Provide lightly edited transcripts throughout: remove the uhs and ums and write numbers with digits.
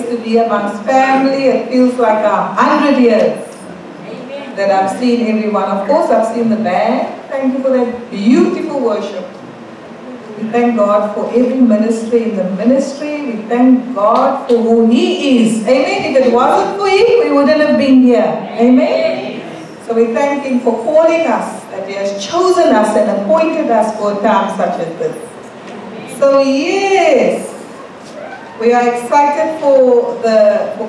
just to be amongst family. It feels like 100 years that I've seen everyone. Of course, I've seen the band. Thank you for that beautiful worship. We thank God for every ministry in the ministry. We thank God for who He is. Amen. If it wasn't for Him, we wouldn't have been here. Amen. So we thank Him for calling us, that He has chosen us and appointed us for a time such as this. So yes, we are excited for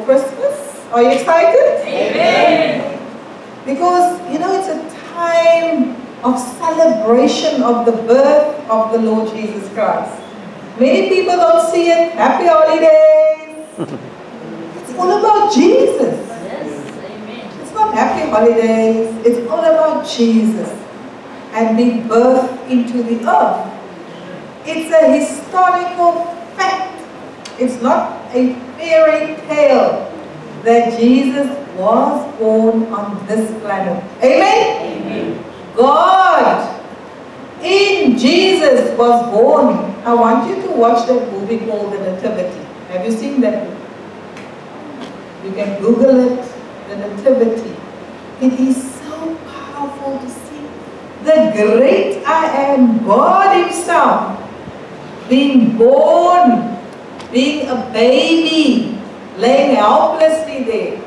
Christmas. Are you excited? Amen. Because, you know, it's a time of celebration of the birth of the Lord Jesus Christ. Many people don't see it. Happy holidays. It's all about Jesus. It's not happy holidays. It's all about Jesus and being birthed into the earth. It's a historical fact. It's not a fairy tale that Jesus was born on this planet. Amen? Amen. God in Jesus was born. I want you to watch that movie called The Nativity. Have you seen that movie? You can Google it, The Nativity. It is so powerful to see the great I Am, God Himself, being born, being a baby, laying helplessly there,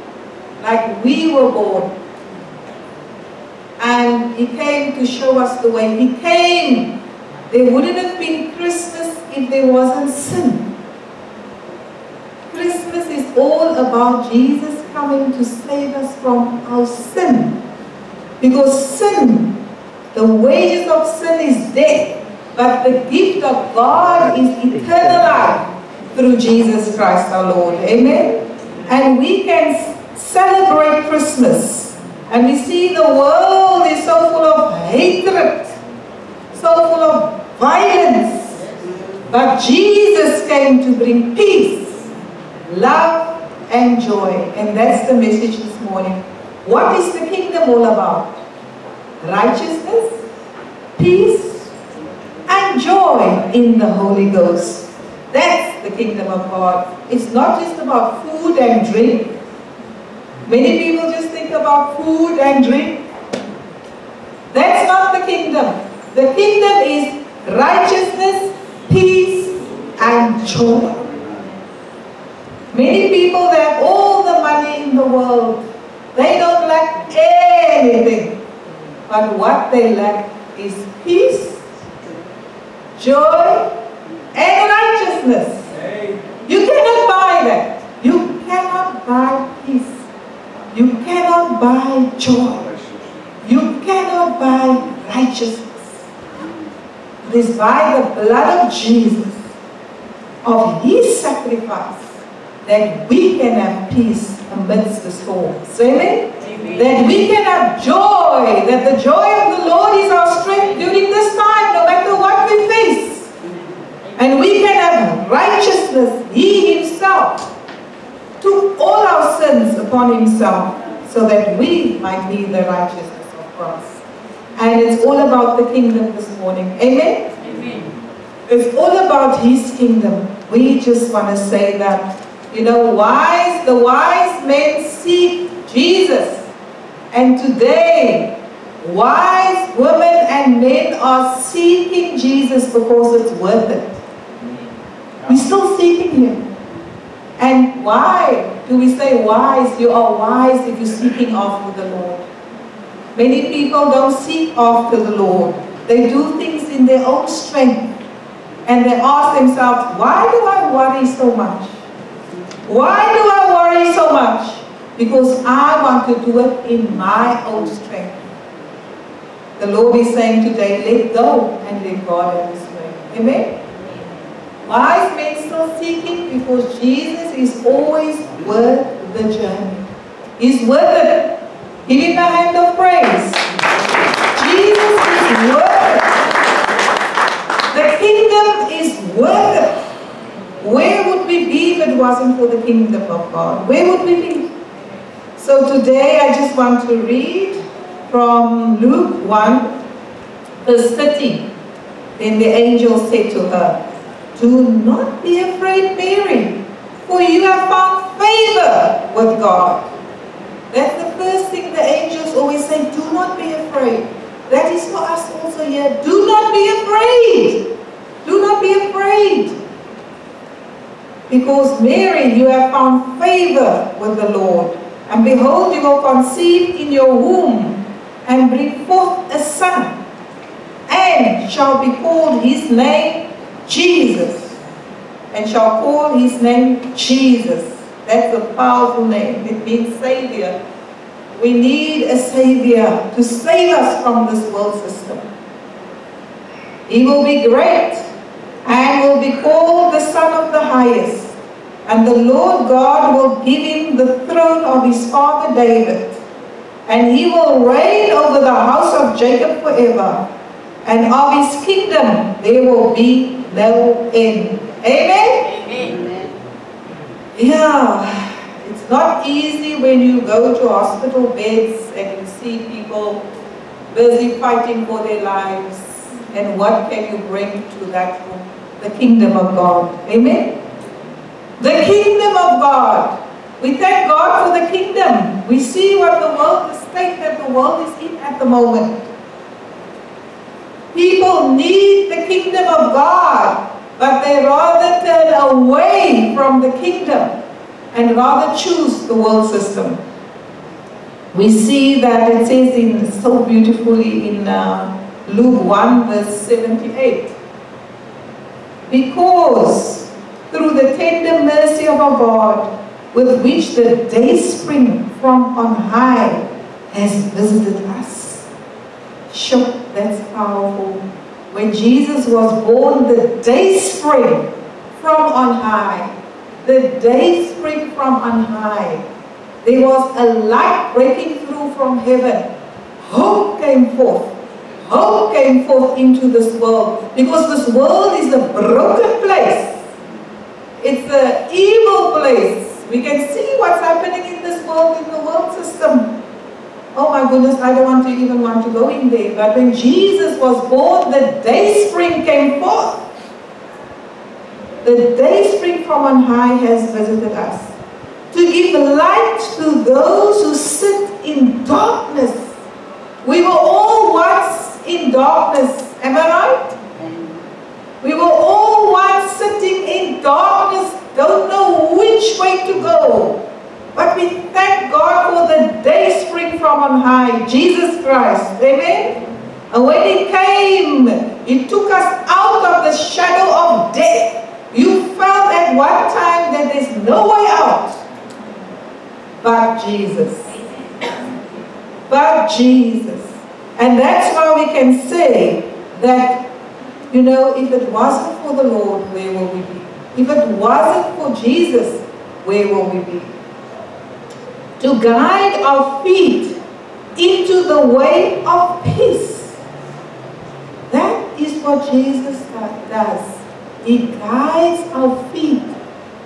like we were born. And He came to show us the way. He came. There wouldn't have been Christmas if there wasn't sin. Christmas is all about Jesus coming to save us from our sin. Because sin, the wages of sin is death, but the gift of God is eternal life through Jesus Christ our Lord. Amen? And we can celebrate Christmas. And we see the world is so full of hatred, so full of violence. But Jesus came to bring peace, love, and joy. And that's the message this morning. What is the kingdom all about? Righteousness, peace, and joy in the Holy Ghost. That's the kingdom of God. It's not just about food and drink. Many people just think about food and drink. That's not the kingdom. The kingdom is righteousness, peace, and joy. Many people that have all the money in the world, they don't lack anything. But what they lack is peace, joy, and righteousness. You cannot buy that. You cannot buy peace. You cannot buy joy. You cannot buy righteousness. It is by the blood of Jesus, of His sacrifice, that we can have peace amidst the storms. Amen? Amen. That we can have joy, that the joy of the Lord is our strength during this time, no matter what we face. And we can have righteousness. He Himself took all our sins upon Himself so that we might be the righteousness of Christ. And it's all about the kingdom this morning. Amen? Amen. It's all about His kingdom. We just want to say that, you know, the wise men seek Jesus. And today, wise women and men are seeking Jesus because it's worth it. We're still seeking Him. And why do we say wise? You are wise if you're seeking after the Lord. Many people don't seek after the Lord. They do things in their own strength. And they ask themselves, why do I worry so much? Why do I worry so much? Because I want to do it in my own strength. The Lord is saying today, let go and let God have His way. Amen? Wise men still seeking because Jesus is always worth the journey. He's worth it. Give Him a hand of praise. Jesus is worth it. The kingdom is worth it. Where would we be if it wasn't for the kingdom of God? Where would we be? So today I just want to read from Luke 1, verse 30. Then the angel said to her, "Do not be afraid, Mary, for you have found favor with God. That's the first thing the angels always say, do not be afraid. That is for us also here. Do not be afraid. Do not be afraid. Because Mary, you have found favor with the Lord. And behold, you will conceive in your womb and bring forth a son, and shall be called his name Jesus. And shall call his name Jesus. That's a powerful name. It means Savior. We need a Savior to save us from this world system. He will be great and will be called the Son of the Highest. And the Lord God will give him the throne of his father David. And he will reign over the house of Jacob forever. And of his kingdom there will be no end. Amen? Amen. Yeah, it's not easy when you go to hospital beds and you see people busy fighting for their lives. And what can you bring to that room? The kingdom of God. Amen? The kingdom of God. We thank God for the kingdom. We see what the world, the state that the world is in at the moment. People need the kingdom of God, but they rather turn away from the kingdom and rather choose the world system. We see that it says so beautifully in Luke 1 verse 78. Because through the tender mercy of our God, with which the dayspring from on high has visited us. Sure, that's powerful. When Jesus was born, the dayspring from on high, the dayspring from on high, there was a light breaking through from heaven. Hope came forth. Hope came forth into this world, because this world is a broken place. It's an evil place. We can see what's happening in this world, in the world system. Oh my goodness, I don't even want to go in there. But when Jesus was born, the dayspring came forth. The dayspring from on high has visited us, to give light to those who sit in darkness. We were all once in darkness. Am I right? We were all once sitting in darkness, don't know which way to go. But we thank God for the dayspring from on high, Jesus Christ. Amen? And when He came, He took us out of the shadow of death. You felt at one time that there's no way out but Jesus. But Jesus. And that's why we can say that, you know, if it wasn't for the Lord, where will we be? If it wasn't for Jesus, where will we be? To guide our feet into the way of peace. That is what Jesus does. He guides our feet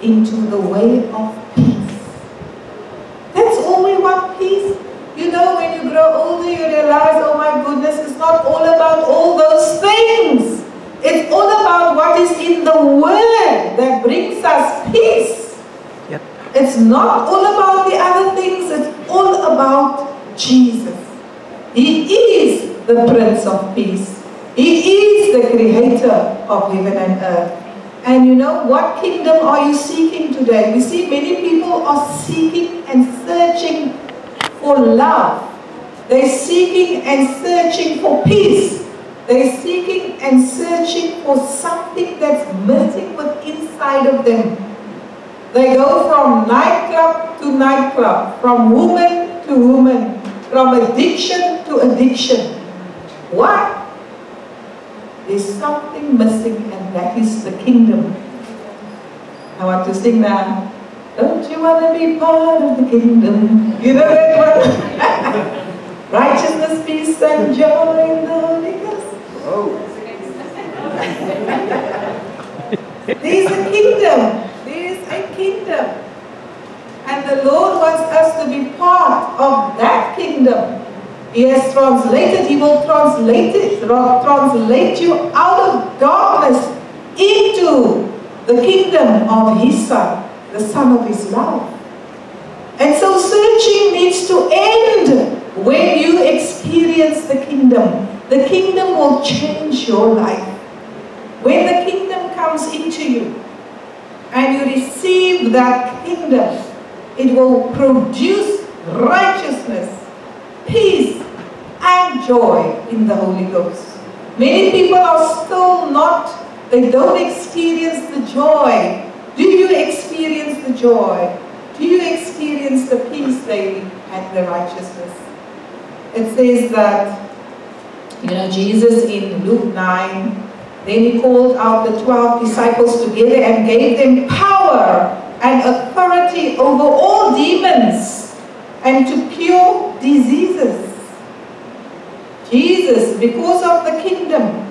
into the way of peace. That's all we want, peace. You know, when you grow older, you realize, oh my goodness, it's not all about all those things. It's all about what is in the Word that brings us peace. Yep. It's not all about the other things. It's all about Jesus. He is the Prince of Peace. He is the Creator of heaven and earth. And you know, what kingdom are you seeking today? We see many people are seeking and searching for love. They're seeking and searching for peace. They're seeking and searching for something that's missing within inside of them. They go from nightclub to nightclub, from woman to woman, from addiction to addiction. Why? There's something missing, and that is the kingdom. I want to sing now. Don't you want to be part of the kingdom? You know that one? Righteousness, peace, and joy in the Holy Ghost. Oh. There's a kingdom. There is a kingdom. And the Lord wants us to be part of that kingdom. He has translated, He will translate you out of darkness into the kingdom of His Son, the Son of His love. begins to end when you experience the kingdom. The kingdom will change your life. When the kingdom comes into you and you receive that kingdom, it will produce righteousness, peace, and joy in the Holy Ghost. Many people are still not, they don't experience the joy. Do you experience the joy? Do you experience the peace daily and the righteousness? It says that, Jesus in Luke 9, then he called out the 12 disciples together and gave them power and authority over all demons and to cure diseases. Jesus, because of the kingdom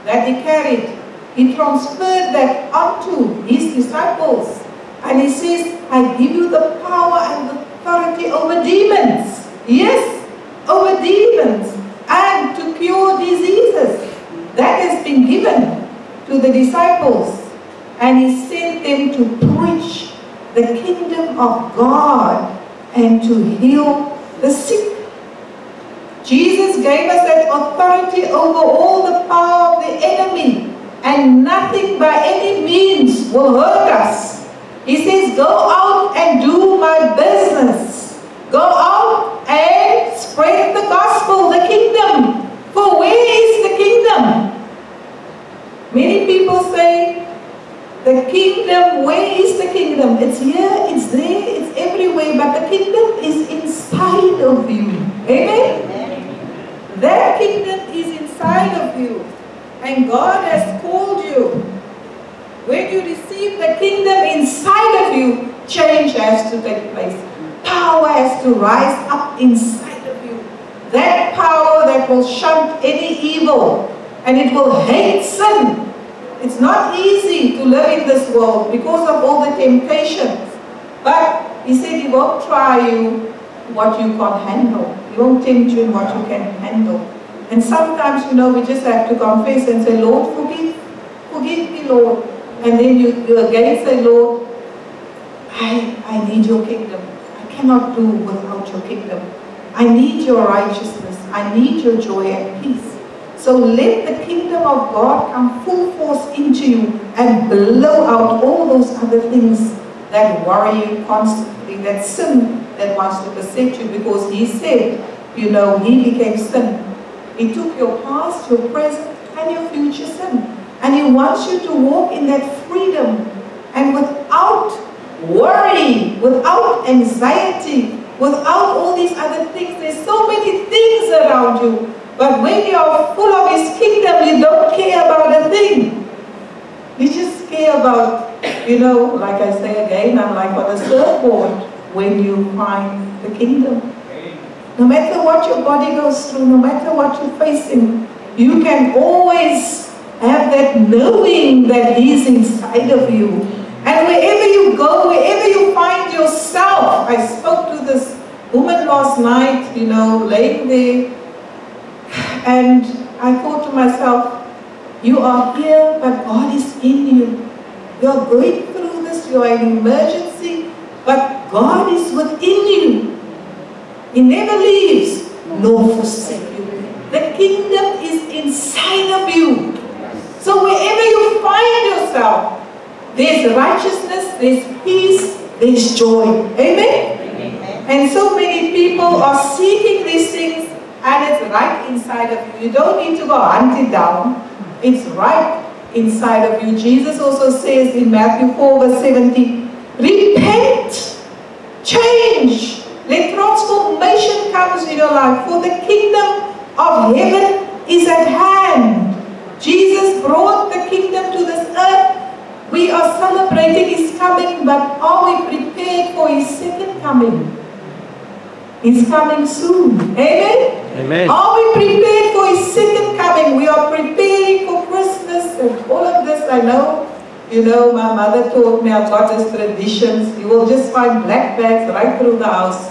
that he carried, he transferred that onto his disciples. And he says, I give you the power and authority over demons. Yes, over demons. And to cure diseases. That has been given to the disciples. And he sent them to preach the kingdom of God and to heal the sick. Jesus gave us that authority over all the power of the enemy, and nothing by any means will hurt us. He says, go out and do my business. Go out and spread the gospel, the kingdom. For where is the kingdom? Many people say, the kingdom, where is the kingdom? It's here, it's there, it's everywhere, but the kingdom is inside of you. Amen? That kingdom is inside of you, and God has called you. When you receive the kingdom inside of you, change has to take place. Power has to rise up inside of you. That power that will shun any evil, and it will hate sin. It's not easy to live in this world because of all the temptations. But he said he won't try you what you can't handle. He won't tempt you in what you can handle. And sometimes, we just have to confess and say, Lord, forgive me, Lord. And then you again say, Lord, I need your kingdom. I cannot do without your kingdom. I need your righteousness. I need your joy and peace. So let the kingdom of God come full force into you and blow out all those other things that worry you constantly, that sin that wants to beset you, because he said, he became sin. He took your past, your present, and your future sin. And he wants you to walk in that freedom and without worry, without anxiety, without all these other things. There's so many things around you. But when you are full of his kingdom, you don't care about a thing. You just care about, like I say again, I'm like on a surfboard when you find the kingdom. No matter what your body goes through, no matter what you're facing, you can always have that knowing that he's inside of you. And wherever you go, wherever you find yourself, I spoke to this woman last night, laying there, and I thought to myself, you are here, but God is in you. You are going through this, you are in emergency, but God is within you. He never leaves nor forsakes you. The kingdom is inside of you. So wherever you find yourself, there's righteousness, there's peace, there's joy. Amen? Amen? And so many people are seeking these things, and it's right inside of you. You don't need to go hunt it down. It's right inside of you. Jesus also says in Matthew 4 verse 70, repent, change, let transformation come in your life, for the kingdom of heaven is at hand. Jesus brought the kingdom to this earth. We are celebrating his coming, but are we prepared for his second coming? He's coming soon. Amen? Amen. Are we prepared for his second coming? We are preparing for Christmas and all of this. I know, my mother taught me I've got these traditions. You will just find black bags right through the house.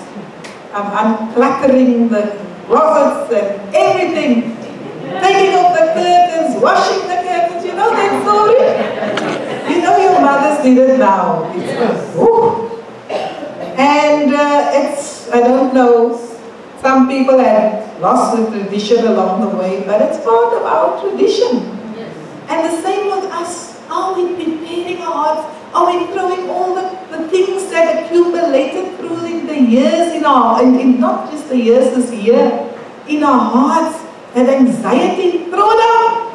I'm uncluttering the closets and everything. Taking off the curtains, washing the curtains. You know that story? Your mothers did it now. And it's, I don't know, some people have lost the tradition along the way, but it's part of our tradition. Yes. And the same with us. Are we preparing our hearts? Are we throwing all the things that accumulated through the years in our, in not just the years this year, in our hearts, that anxiety, throw it out.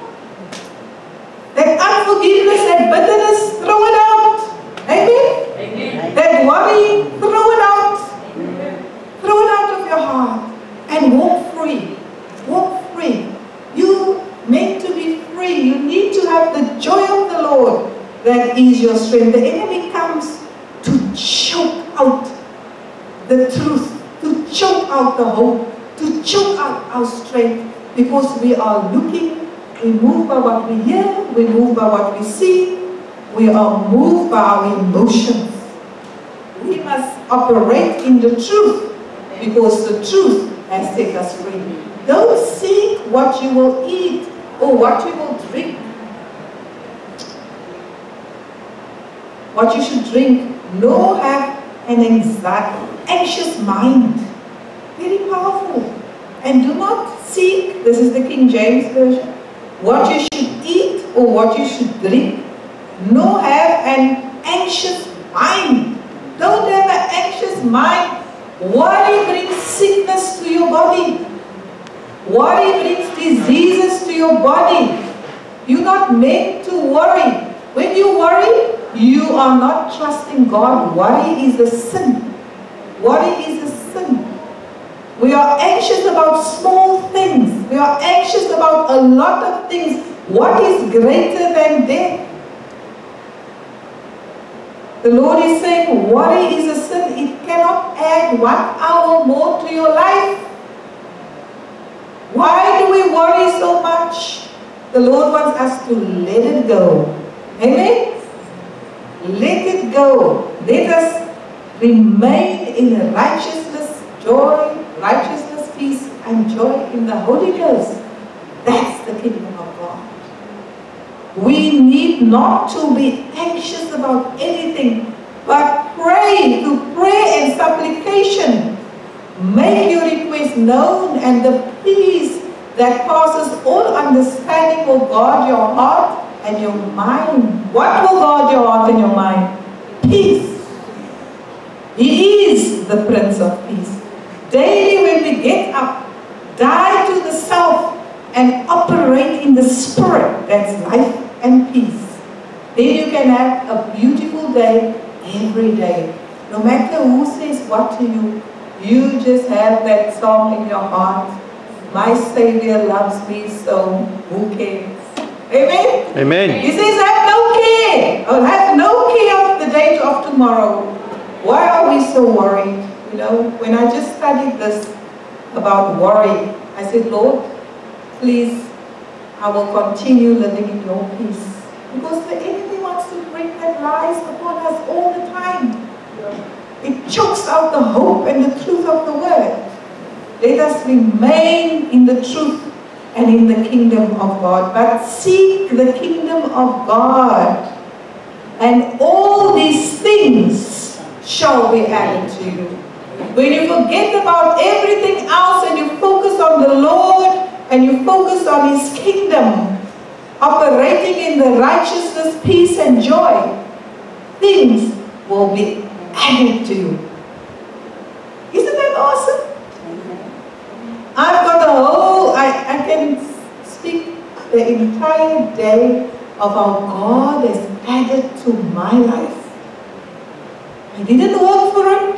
That unforgiveness, that bitterness, throw it out. Amen? Amen. That worry, throw it out. Amen. Throw it out of your heart and walk free. Walk free. You meant to be free. You need to have the joy of the Lord. That is your strength. The enemy comes to choke out the truth, to choke out the hope, to choke out our strength, because we are looking, we move by what we hear, we move by what we see, we are moved by our emotions. We must operate in the truth, because the truth has set us free. Don't seek what you will eat or what you will drink, what you should drink, nor have an anxious mind. Very powerful. And do not seek, this is the King James Version, what you should eat or what you should drink, nor have an anxious mind. Don't have an anxious mind. Worry brings sickness to your body. Worry brings diseases to your body. You're not meant to worry. When you worry, you are not trusting God. Worry is a sin. Worry is a sin. We are anxious about small things. We are anxious about a lot of things. What is greater than death? The Lord is saying, worry is a sin. It cannot add 1 hour more to your life. Why do we worry so much? The Lord wants us to let it go. Amen? Let it go. Let us remain in righteousness, joy, righteousness, peace, and joy in the Holy Ghost. That's the kingdom of God. We need not to be anxious about anything, but pray, through prayer and supplication. Make your request known, and the peace that passes all understanding will guard your heart and your mind. What will guard your heart and your mind? Peace. He is the Prince of Peace. Daily when we get up, die to the self and operate in the Spirit, that's life and peace. Then you can have a beautiful day every day. No matter who says what to you, you just have that song in your heart. My Savior loves me, so who cares? Amen? Amen. He says, have no care. Or have no care of the day of tomorrow. Why are we so worried? You know, when I just studied this about worry, I said, Lord, please, I will continue living in your peace. Because the enemy wants to bring that lies upon us all the time. It chokes out the hope and the truth of the word. Let us remain in the truth and in the kingdom of God. But seek the kingdom of God, and all these things shall be added to you. When you forget about everything else and you focus on the Lord and you focus on His kingdom, operating in the righteousness, peace and joy, things will be added to you. Isn't that awesome? I've got a whole, I can speak the entire day of how God has added to my life. I didn't work for it.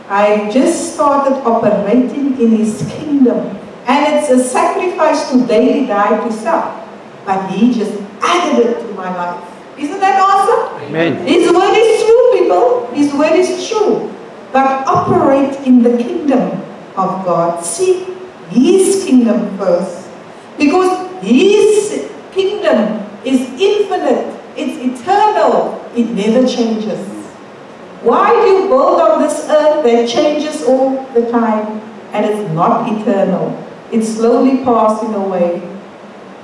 I just started operating in His kingdom. And it's a sacrifice to daily die to self. But He just added it to my life. Isn't that awesome? Amen. His word is true, people. His word is true. But operate in the kingdom of God. Seek His kingdom first. Because His kingdom is infinite. It's eternal. It never changes. Why do you build on this earth that changes all the time and it's not eternal? It's slowly passing away.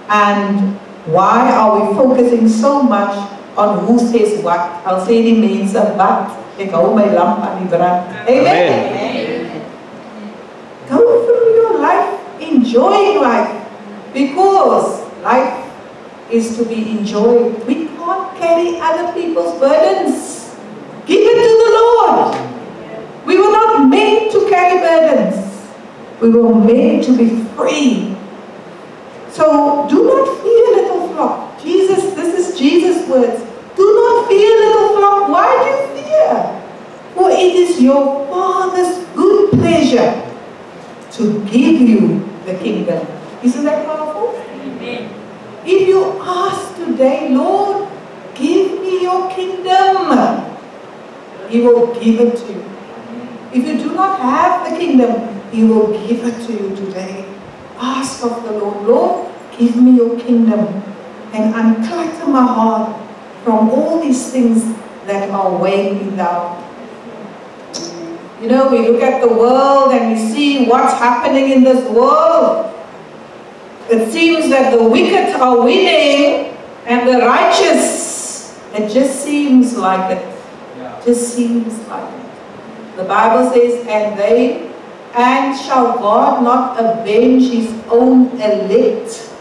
And why are we focusing so much on who says what? I'll say it in mense, but Ek hou my lamp aan die brand. Amen. Go through your life, enjoying life, because life is to be enjoyed. We can't carry other people's burdens. Give it to the Lord. We were not made to carry burdens. We were made to be free. So do not fear, little flock. This is Jesus' words. Do not fear, little flock. Why do you fear? For it is your Father's good pleasure to give you the kingdom. Isn't that powerful? Amen. If you ask today, Lord, give me your kingdom, He will give it to you. If you do not have the kingdom, He will give it to you today. Ask of the Lord, Lord, give me your kingdom, and unclutter my heart from all these things that are weighing me down. You know, we look at the world and we see what's happening in this world. It seems that the wicked are winning and the righteous, it just seems like it. Just seems like it. The Bible says, and shall God not avenge His own elect,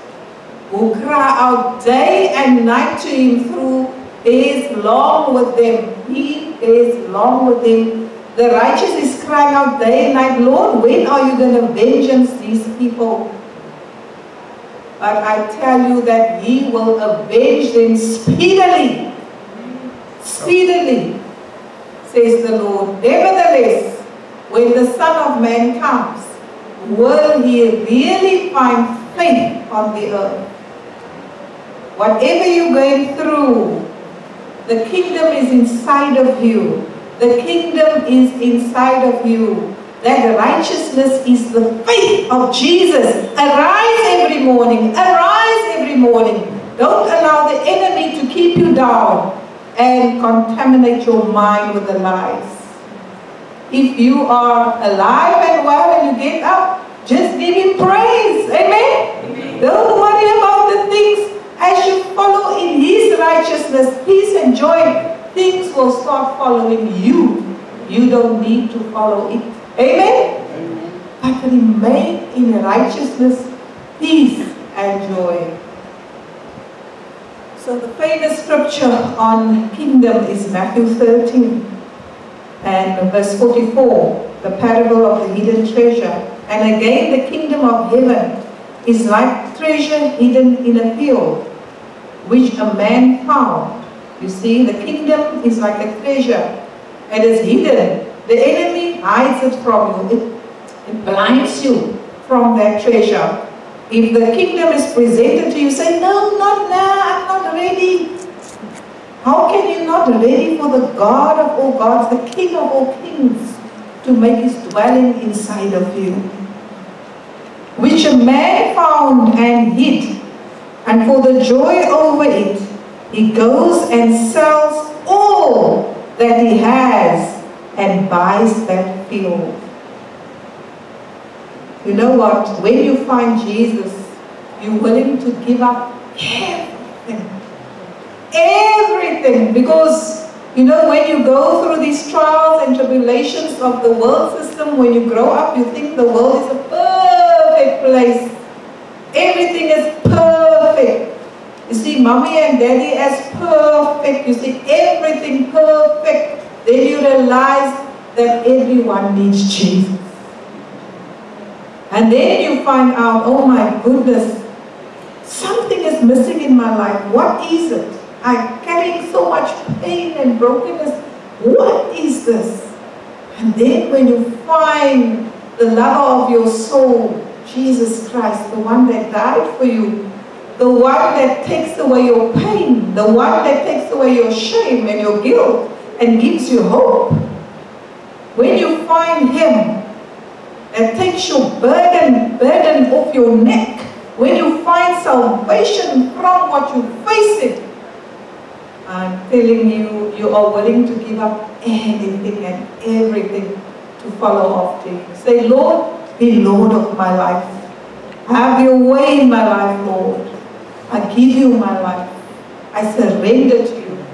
who cry out day and night to Him through days long with them? He is long with them. The righteous is crying out day and night, Lord, when are you going to vengeance these people? But I tell you that He will avenge them speedily. Speedily, says the Lord. Nevertheless, when the Son of Man comes, will He really find faith on the earth? Whatever you're going through, the kingdom is inside of you. The kingdom is inside of you. That righteousness is the faith of Jesus. Arise every morning. Arise every morning. Don't allow the enemy to keep you down and contaminate your mind with the lies. If you are alive and well and you get up, just give Him praise. Amen? Amen. Don't worry about the things. As you follow in His righteousness, peace and joy, things will start following you. You don't need to follow it. Amen? Amen. But remain in righteousness, peace and joy. So the famous scripture on kingdom is Matthew 13 and verse 44, the parable of the hidden treasure. And again, the kingdom of heaven is like treasure hidden in a field, which a man found. You see, the kingdom is like a treasure. It is hidden. The enemy hides it from you. It blinds you from that treasure. If the kingdom is presented to you, say, no, not now, I'm not ready. How can you not ready for the God of all gods, the King of all kings, to make His dwelling inside of you? Which a man found and hid, and for the joy over it, he goes and sells all that he has and buys that field. You know what? When you find Jesus, you're willing to give up everything. Everything. Because, you know, when you go through these trials and tribulations of the world system, when you grow up, you think the world is a perfect place. Everything is perfect. You see mommy and daddy as perfect. You see everything perfect. Then you realize that everyone needs Jesus. And then you find out, oh my goodness, something is missing in my life. What is it? I'm carrying so much pain and brokenness. What is this? And then when you find the lover of your soul, Jesus Christ, the one that died for you, the one that takes away your pain, the one that takes away your shame and your guilt and gives you hope. When you find Him that takes your burden off your neck, when you find salvation from what you're facing, I'm telling you, you are willing to give up anything and everything to follow after Him. Say, Lord, be Lord of my life. Have your way in my life, Lord. I give you my life. I surrender to you.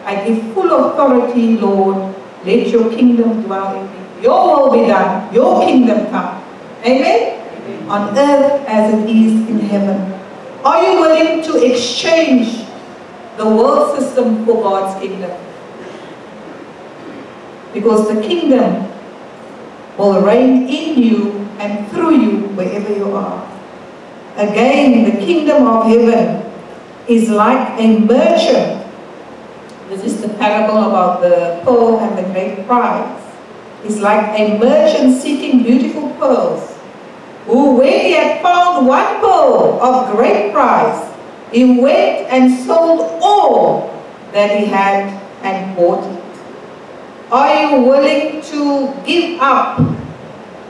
I give full authority, Lord, Let your kingdom dwell in me. Your will be done. Your kingdom come. Amen? Amen. On earth as it is in heaven. Are you willing to exchange the world system for God's kingdom? Because the kingdom will reign in you and through you wherever you are. Again, the kingdom of heaven is like a merchant. This is the parable about the pearl and the great prize. It's like a merchant seeking beautiful pearls, who, when he had found one pearl of great price, he went and sold all that he had and bought it. Are you willing to give up,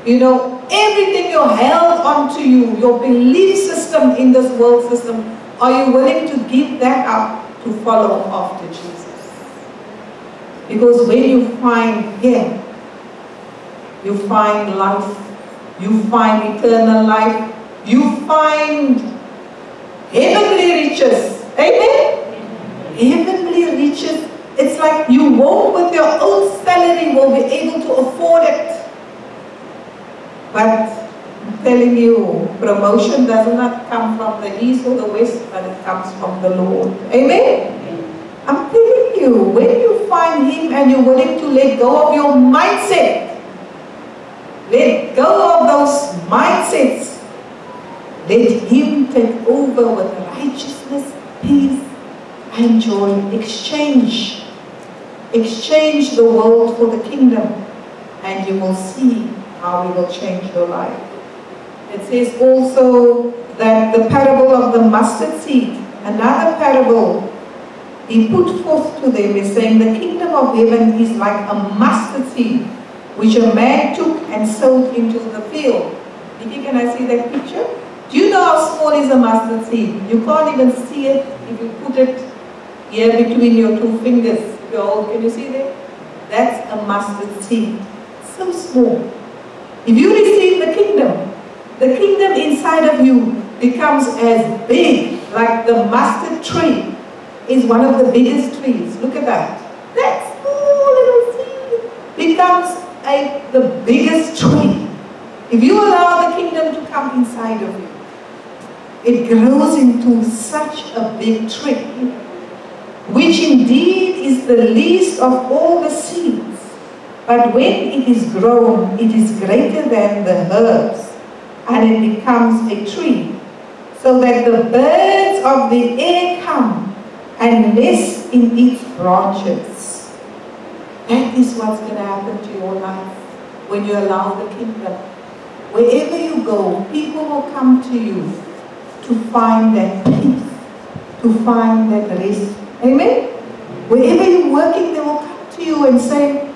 everything you held onto you, your belief system in this world system? Are you willing to give that up to follow after Jesus? Because when you find Him, you find life, you find eternal life, you find heavenly riches. Amen? Heavenly riches. It's like you won't with your own salary will be able to afford it. But I'm telling you, promotion does not come from the east or the west, but it comes from the Lord. Amen? I'm telling you, when you find Him and you're willing to let go of your mindset, let go of those mindsets, let Him take over with righteousness, peace, and joy. Exchange the world for the kingdom, and you will see how it will change your life. It says also that the parable of the mustard seed, another parable He put forth to them, is saying the kingdom of heaven is like a mustard seed, which a man took and sowed into the field. Nikki, can I see that picture? Do you know how small is a mustard seed? You can't even see it if you put it here between your two fingers. Can you see that? That's a mustard seed. So small. If you receive the kingdom inside of you becomes as big, like the mustard tree is one of the biggest trees. Look at that. That small little seed becomes the biggest tree. If you allow the kingdom to come inside of you, it grows into such a big tree, which indeed is the least of all the seeds. But when it is grown, it is greater than the herbs, and it becomes a tree, so that the birds of the air come and nest in its branches. That is what's going to happen to your life when you allow the kingdom. Wherever you go, people will come to you to find that peace, to find that rest. Amen? Wherever you're working, they will come to you and say,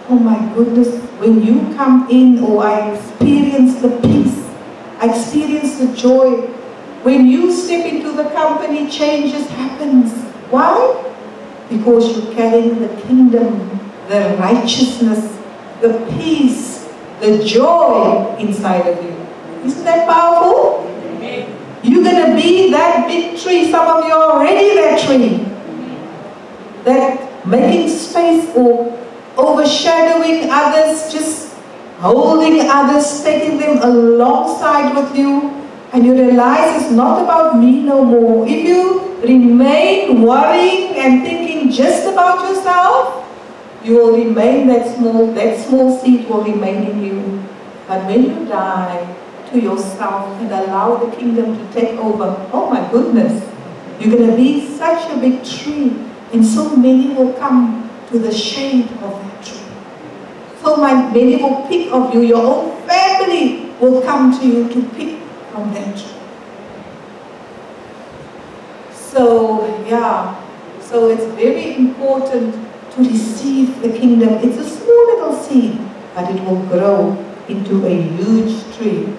oh my goodness, when you come in, I experience the peace, I experience the joy. When you step into the company, changes happens. Why? Because you're carrying the kingdom, the righteousness, the peace, the joy inside of you. Isn't that powerful? Amen. You're going to be that big tree. Some of you are already that tree. That making space or overshadowing others, just holding others, taking them alongside with you. And you realize it's not about me no more. If you remain worrying and thinking just about yourself, you will remain that small seed will remain in you. But when you die to yourself and allow the kingdom to take over, oh my goodness, you're going to be such a big tree, and so many will come to the shade of that tree. So many will pick of you. Your own family will come to you to pick from that tree. So it's very important to receive the kingdom. It's a small little seed, but it will grow into a huge tree.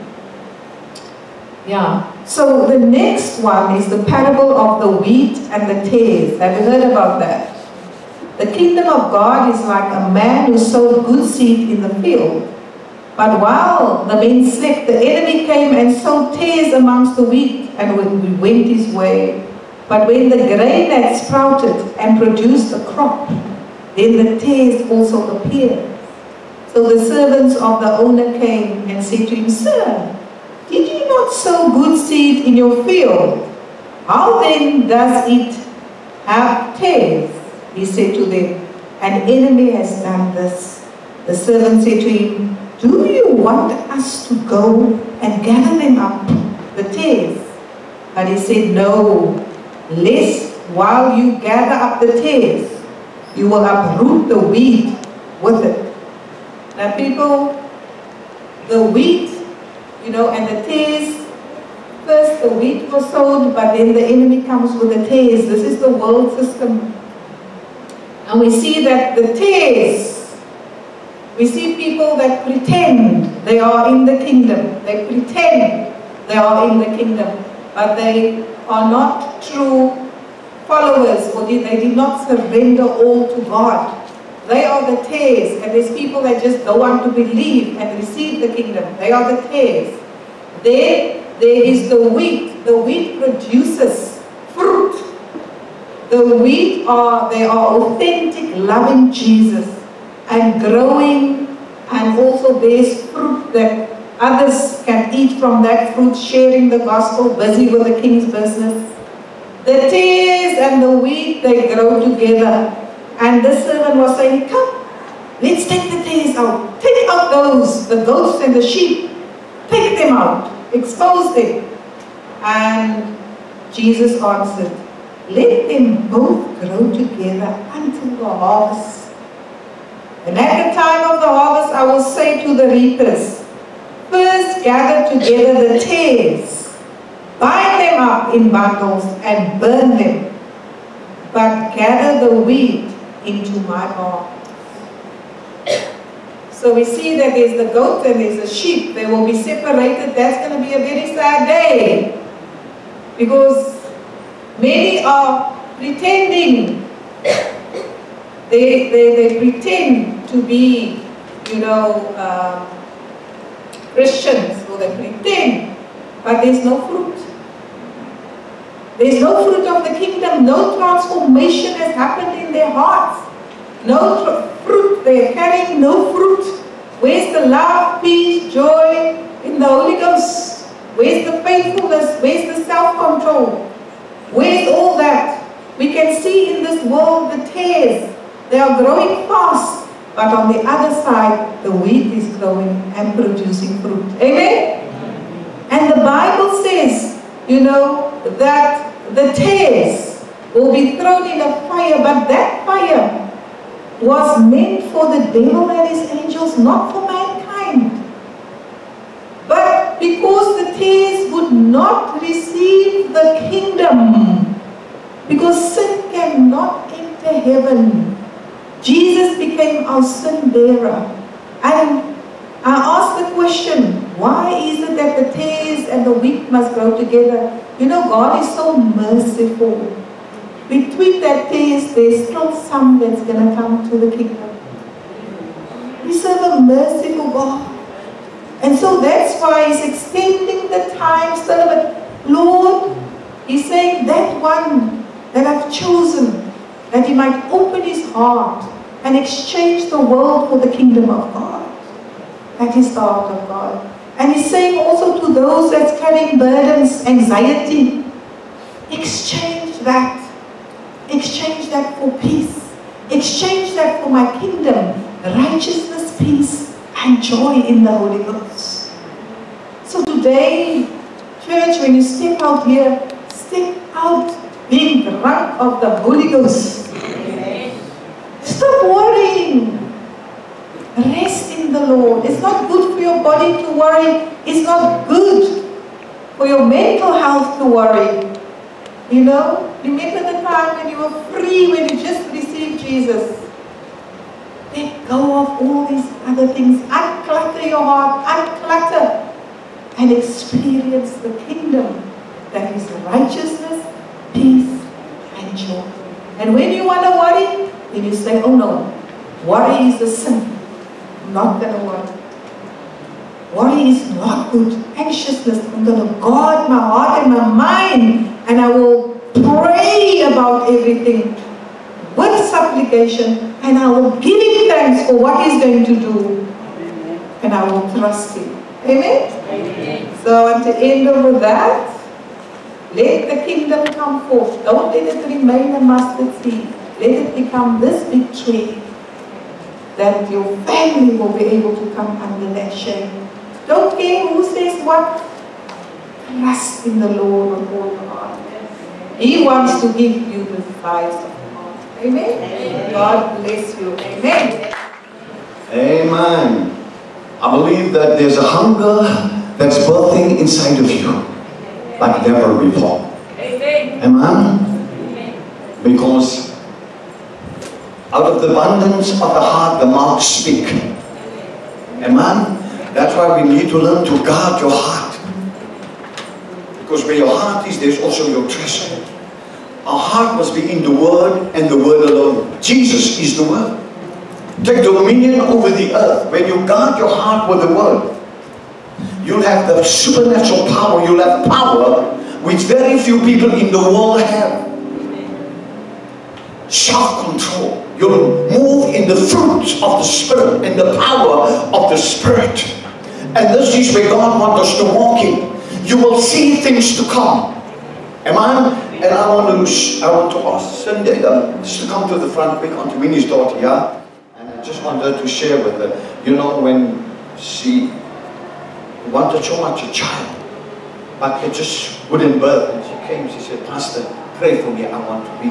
So the next one is the parable of the wheat and the tares. Have you heard about that? The kingdom of God is like a man who sowed good seed in the field. But while the men slept, the enemy came and sowed tares amongst the wheat, and went his way. But when the grain had sprouted and produced a crop, then the tares also appeared. So the servants of the owner came and said to him, Sir, did you not sow good seed in your field? How then does it have tares? He said to them, An enemy has done this. The servant said to him, Do you want us to go and gather them up, the tares? But he said, No, lest while you gather up the tares, you will uproot the wheat with it. Now people, the wheat, and the tares, first the wheat was sown, but then the enemy comes with the tares. This is the world system. And we see that the tares, we see people that pretend they are in the kingdom. They pretend they are in the kingdom, but they are not true followers, or they did not surrender all to God. They are the tares, and there's people that just go on to believe and receive the kingdom. They are the tares. Then there is the wheat. The wheat produces fruit. The wheat they are authentic, loving Jesus and growing, and also bears fruit that others can eat from that fruit, sharing the gospel, busy with the king's business. The tares and the wheat, they grow together. And this servant was saying, Come, let's take the tares out. Take out the goats and the sheep. Take them out. Expose them. And Jesus answered, Let them both grow together until the harvest. And at the time of the harvest, I will say to the reapers, First gather together the tares, bind them up in bundles and burn them, but gather the wheat into my barn. So we see that there's the goat and there's the sheep. They will be separated. That's going to be a very sad day, because many are pretending. They pretend to be, Christians, or they pretend, but there's no fruit. There's no fruit of the kingdom. No transformation has happened in their hearts. No fruit. They are carrying no fruit. Where's the love, peace, joy in the Holy Ghost? Where's the faithfulness? Where's the self-control? Where's all that? We can see in this world the tares. They are growing fast. But on the other side, the wheat is growing and producing fruit. Amen? And the Bible says, that the tares will be thrown in a fire, but that fire was meant for the devil and his angels, not for mankind. But because the tares would not receive the kingdom, because sin cannot enter heaven, Jesus became our sin bearer. And I asked the question, why is it that the tares and the wheat must grow together? God is so merciful. Between that tares, there's still some that's going to come to the kingdom. We serve a merciful God. And so that's why He's extending the time still a bit. Lord, He's saying that one that I've chosen, that He might open His heart and exchange the world for the kingdom of God. That is the heart of God. And He's saying also to those that's carrying burdens, anxiety, exchange that. Exchange that for peace. Exchange that for my kingdom, righteousness, peace, and joy in the Holy Ghost. So today, church, when you step out here, step out being drunk of the Holy Ghost. Amen. Stop worrying. Rest in the Lord. It's not good for your body to worry. It's not good for your mental health to worry. Remember the time when you were free, when you just received Jesus. Let go of all these other things. Unclutter your heart. Unclutter. And experience the kingdom that is righteousness, peace, and joy. And when you want to worry, then you say, oh no, worry is a sin. I'm not going to worry. Worry is not good. Anxiousness, I'm going to guard my heart and my mind, and I will pray about everything. with supplication, and I will give him thanks for what he's going to do, and I will trust him. Amen? Amen. So at the end of that, let the kingdom come forth. Don't let it remain a mustard seed. Let it become this big tree, that your family will be able to come under that shade. Don't care who says what. Trust in the Lord with all your heart. He wants to give you the desires of your heart. Amen? Amen. God bless you. Amen. Amen. I believe that there's a hunger that's birthing inside of you like never before. Amen. Amen. Because out of the abundance of the heart, the mouth speak. Amen. That's why we need to learn to guard your heart. Because where your heart is, there's also your treasure. Our heart must be in the Word and the Word alone. Jesus is the Word. Take dominion over the earth. When you guard your heart with the Word, you'll have the supernatural power. You'll have power which very few people in the world have. Self-control. You'll move in the fruits of the Spirit and the power of the Spirit. And this is where God wants us to walk in. You will see things to come. Amen? And I want to ask Cindy just to come to the front quick, onto Winnie's daughter, yeah? And I just want her to share with her. You know, when she wanted so much a child, but it just wouldn't birth. And she came, she said, Pastor, pray for me, I want to be.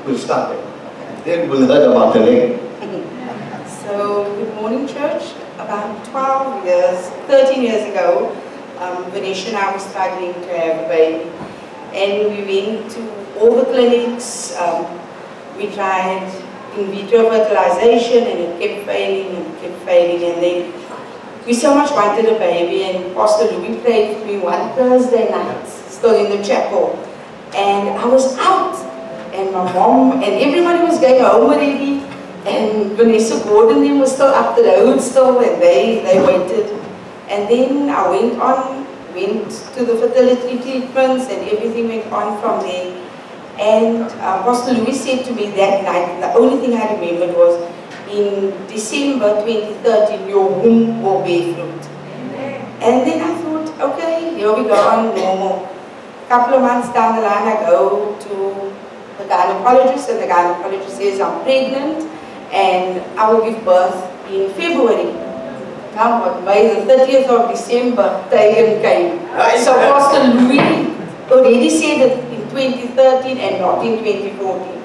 We'll start there. And then we'll learn about the leg. So, good morning, church. About 13 years ago, Vanessa and I were struggling to have a baby. And we went to all the clinics. We tried in vitro fertilization, and it kept failing and kept failing. And then we so much wanted a baby, and Pastor Louis prayed for me one Thursday night, still in the chapel. And I was out, and my mom and everybody was going home already. And Vanessa Gordon then was still up the road still, and they waited. And then I went to the fertility treatments, and everything went on from there. And Pastor Louis said to me that night, the only thing I remembered was, in December 2013, your womb will bear fruit. And then I thought, okay, here we go on normal. A couple of months down the line, I go to the gynecologist, and the gynecologist says I'm pregnant, and I will give birth in February. Now, on May the 30th of December, Tegan came. So Pastor Louis already said it in 2013 and not in 2014.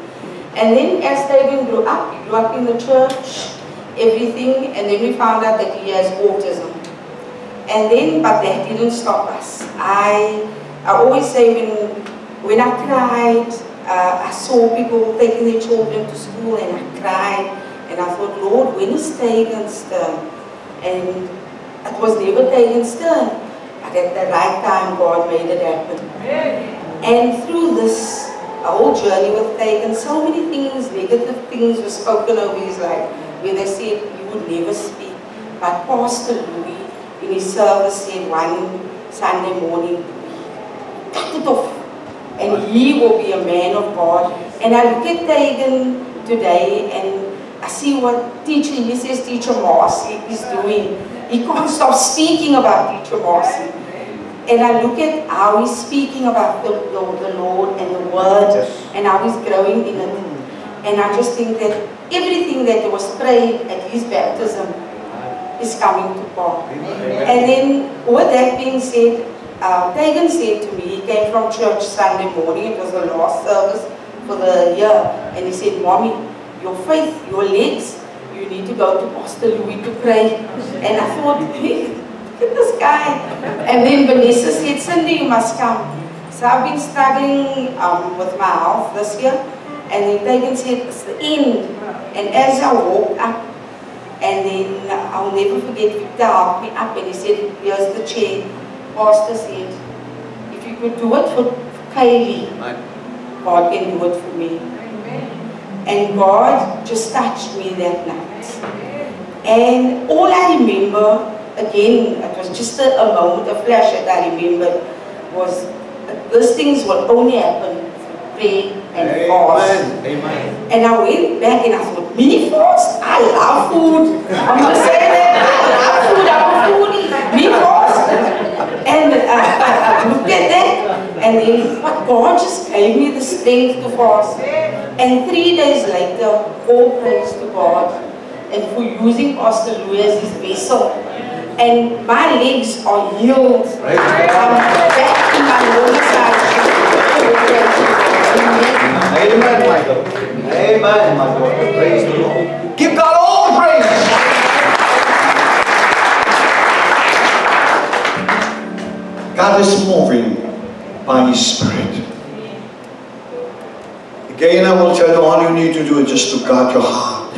And then as Tegan grew up, he grew up in the church, everything, and then we found out that he has autism. And then, but that didn't stop us. I always say when I cried, I saw people taking their children to school, and I cried, and I thought, Lord, when is Tegan's turn? And it was never Tegan's turn, but at the right time, God made it happen. And through this whole journey with Tegan, so many things, negative things were spoken over his life, where they said he would never speak. But Pastor Louis, in his service, said one Sunday morning, cut it off, and he will be a man of God. And I look at Tegan today, and I see what he says Teacher Marcy is doing. He can't stop speaking about Teacher Marcy. And I look at how he's speaking about the Lord and the Word, and how he's growing in it. And I just think that everything that was prayed at his baptism is coming to pass. And then, with that being said, Tegan said to me, he came from church Sunday morning, it was the last service for the year, and he said, Mommy, your faith, your legs, you need to go to Pastor Louis to pray. And I thought, hey, look at this guy. And then Vanessa said, Cindy, you must come. So I've been struggling with my health this year, and then Tegan said, it's the end. And as I walked up, and then I'll never forget, Victor helped me up, and he said, here's the chair. Pastor said, if you could do it for Kaylee, God can do it for me. And God just touched me that night. And all I remember, again, it was just a moment, a flash that I remembered, was that these things will only happen through prayer and fast. Amen. And I went back and I thought, mini fast? I love food. I'm just saying that. I love food. I'm a foodie. Mini fast? And I looked at that, and then God just gave me the strength to fast. And 3 days later, all praise to God, and for using Pastor Louis as his vessel. And my legs are healed. I'm back to my normal size. Amen, my God. Amen, my God. Praise the Lord. Give God all the praise. God is moving by His Spirit. Again, I will tell you, all you need to do is just to guard your heart.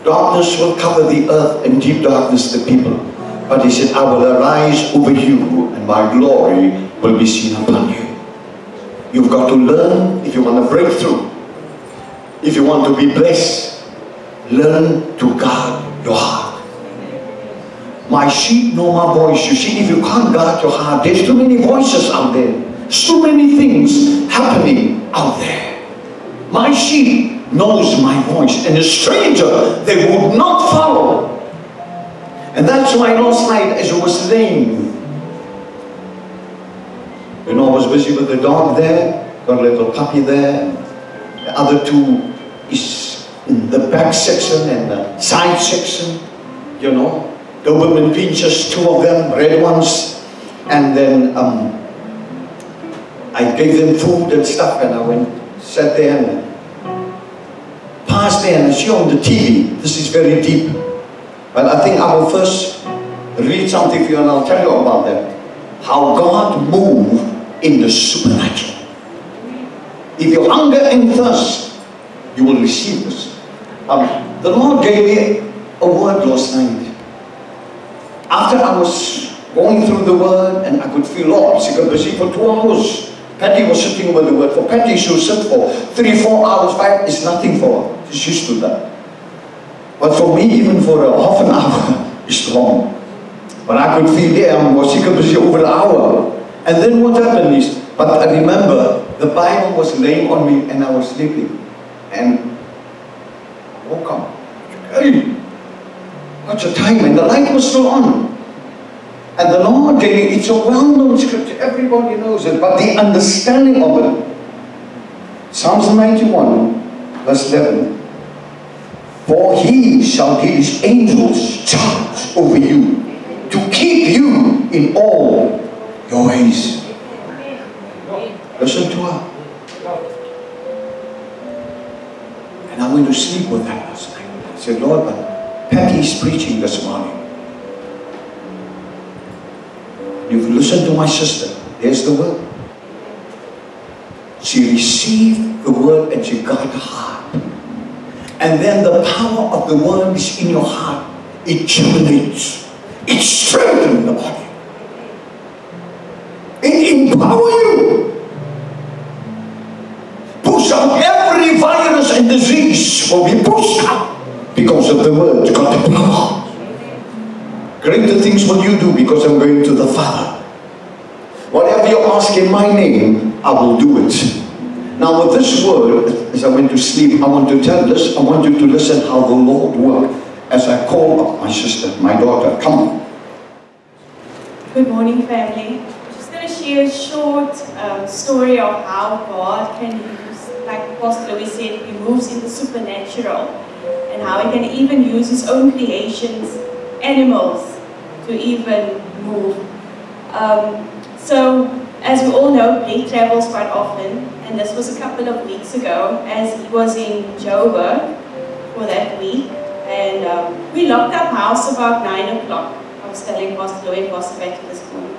Darkness will cover the earth and deep darkness the people. But He said, I will arise over you and my glory will be seen upon you. You've got to learn if you want to break through. If you want to be blessed, learn to guard your heart. My sheep know my voice. You see, if you can't guard your heart, there's too many voices out there. There's too many things happening out there. My sheep knows my voice, and a stranger they would not follow. And that's why last night as I was laying, you know, I was busy with the dog there, got a little puppy there, the other two is in the back section and the side section, you know. Doberman pinchers, 2 of them, red ones, and then I gave them food and stuff, and I went, sat there and passed there, and I see on the TV, this is very deep, but I think I will first read something for you and I'll tell you about that. How God moved in the supernatural. If you hunger and thirst, you will receive this. The Lord gave me a word last night. After I was going through the word and I could feel, Lord, she got busy for 2 hours. Patty was sitting with the word. For Patty, she will sit for 3-4 hours, 5 is nothing for her. She's used to that. But for me, even for a half an hour, is long. But I could feel there, I was busy over an hour. And then what happened is, but I remember the Bible was laying on me and I was sleeping. And I woke up. Hey, what's the time? And the light was still on. And the Lord gave me, it's a well-known scripture, everybody knows it, but the understanding of it. Psalms 91, verse 11. For He shall give His angels charge over you, to keep you in all your ways. Listen to her. And I went to sleep with that last night. I said, Lord, but Patty is preaching this morning. You've listened to my sister. There's the word. She received the word and she got the heart. And then the power of the word is in your heart. It germinates. It strengthens the body. It empowers you. Push out every virus and disease will be pushed out because of the word. You got the power. Greater things will you do because I'm going to the Father. Whatever you ask in my name, I will do it. Now with this word, as I went to sleep, I want to tell this. I want you to listen how the Lord worked as I call up my sister, my daughter. Come on. Good morning, family. I'm just going to share a short story of how God can use, like Pastor Louis said, He moves in the supernatural, and how He can even use His own creations, animals, to even move. So, as we all know, Blake travels quite often, and this was a couple of weeks ago, as he was in Joburg for that week, and we locked up house about 9 o'clock. I was telling Pastor Louis and Pastor Becky this morning.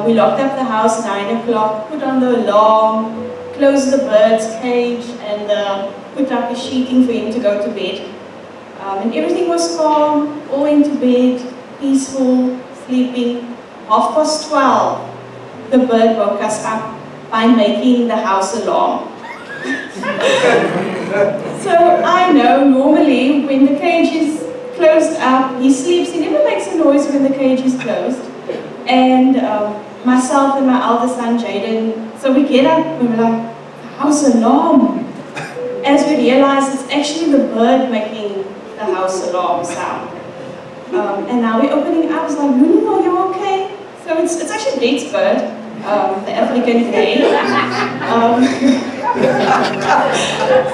We locked up the house 9 o'clock, put on the alarm, closed the bird's cage, and put up a sheeting for him to go to bed. And everything was calm, all went to bed, peaceful, sleeping. 12:30, the bird woke us up by making the house alarm. So I know normally when the cage is closed up, he sleeps, he never makes a noise when the cage is closed. And myself and my eldest son Jaden So we get up, we were like, the house alarm. As we realized, it's actually the bird making the house alarm sound. And now we're opening up, I was like, Lulu, are you okay? So it's actually Brett's bird, the African grey.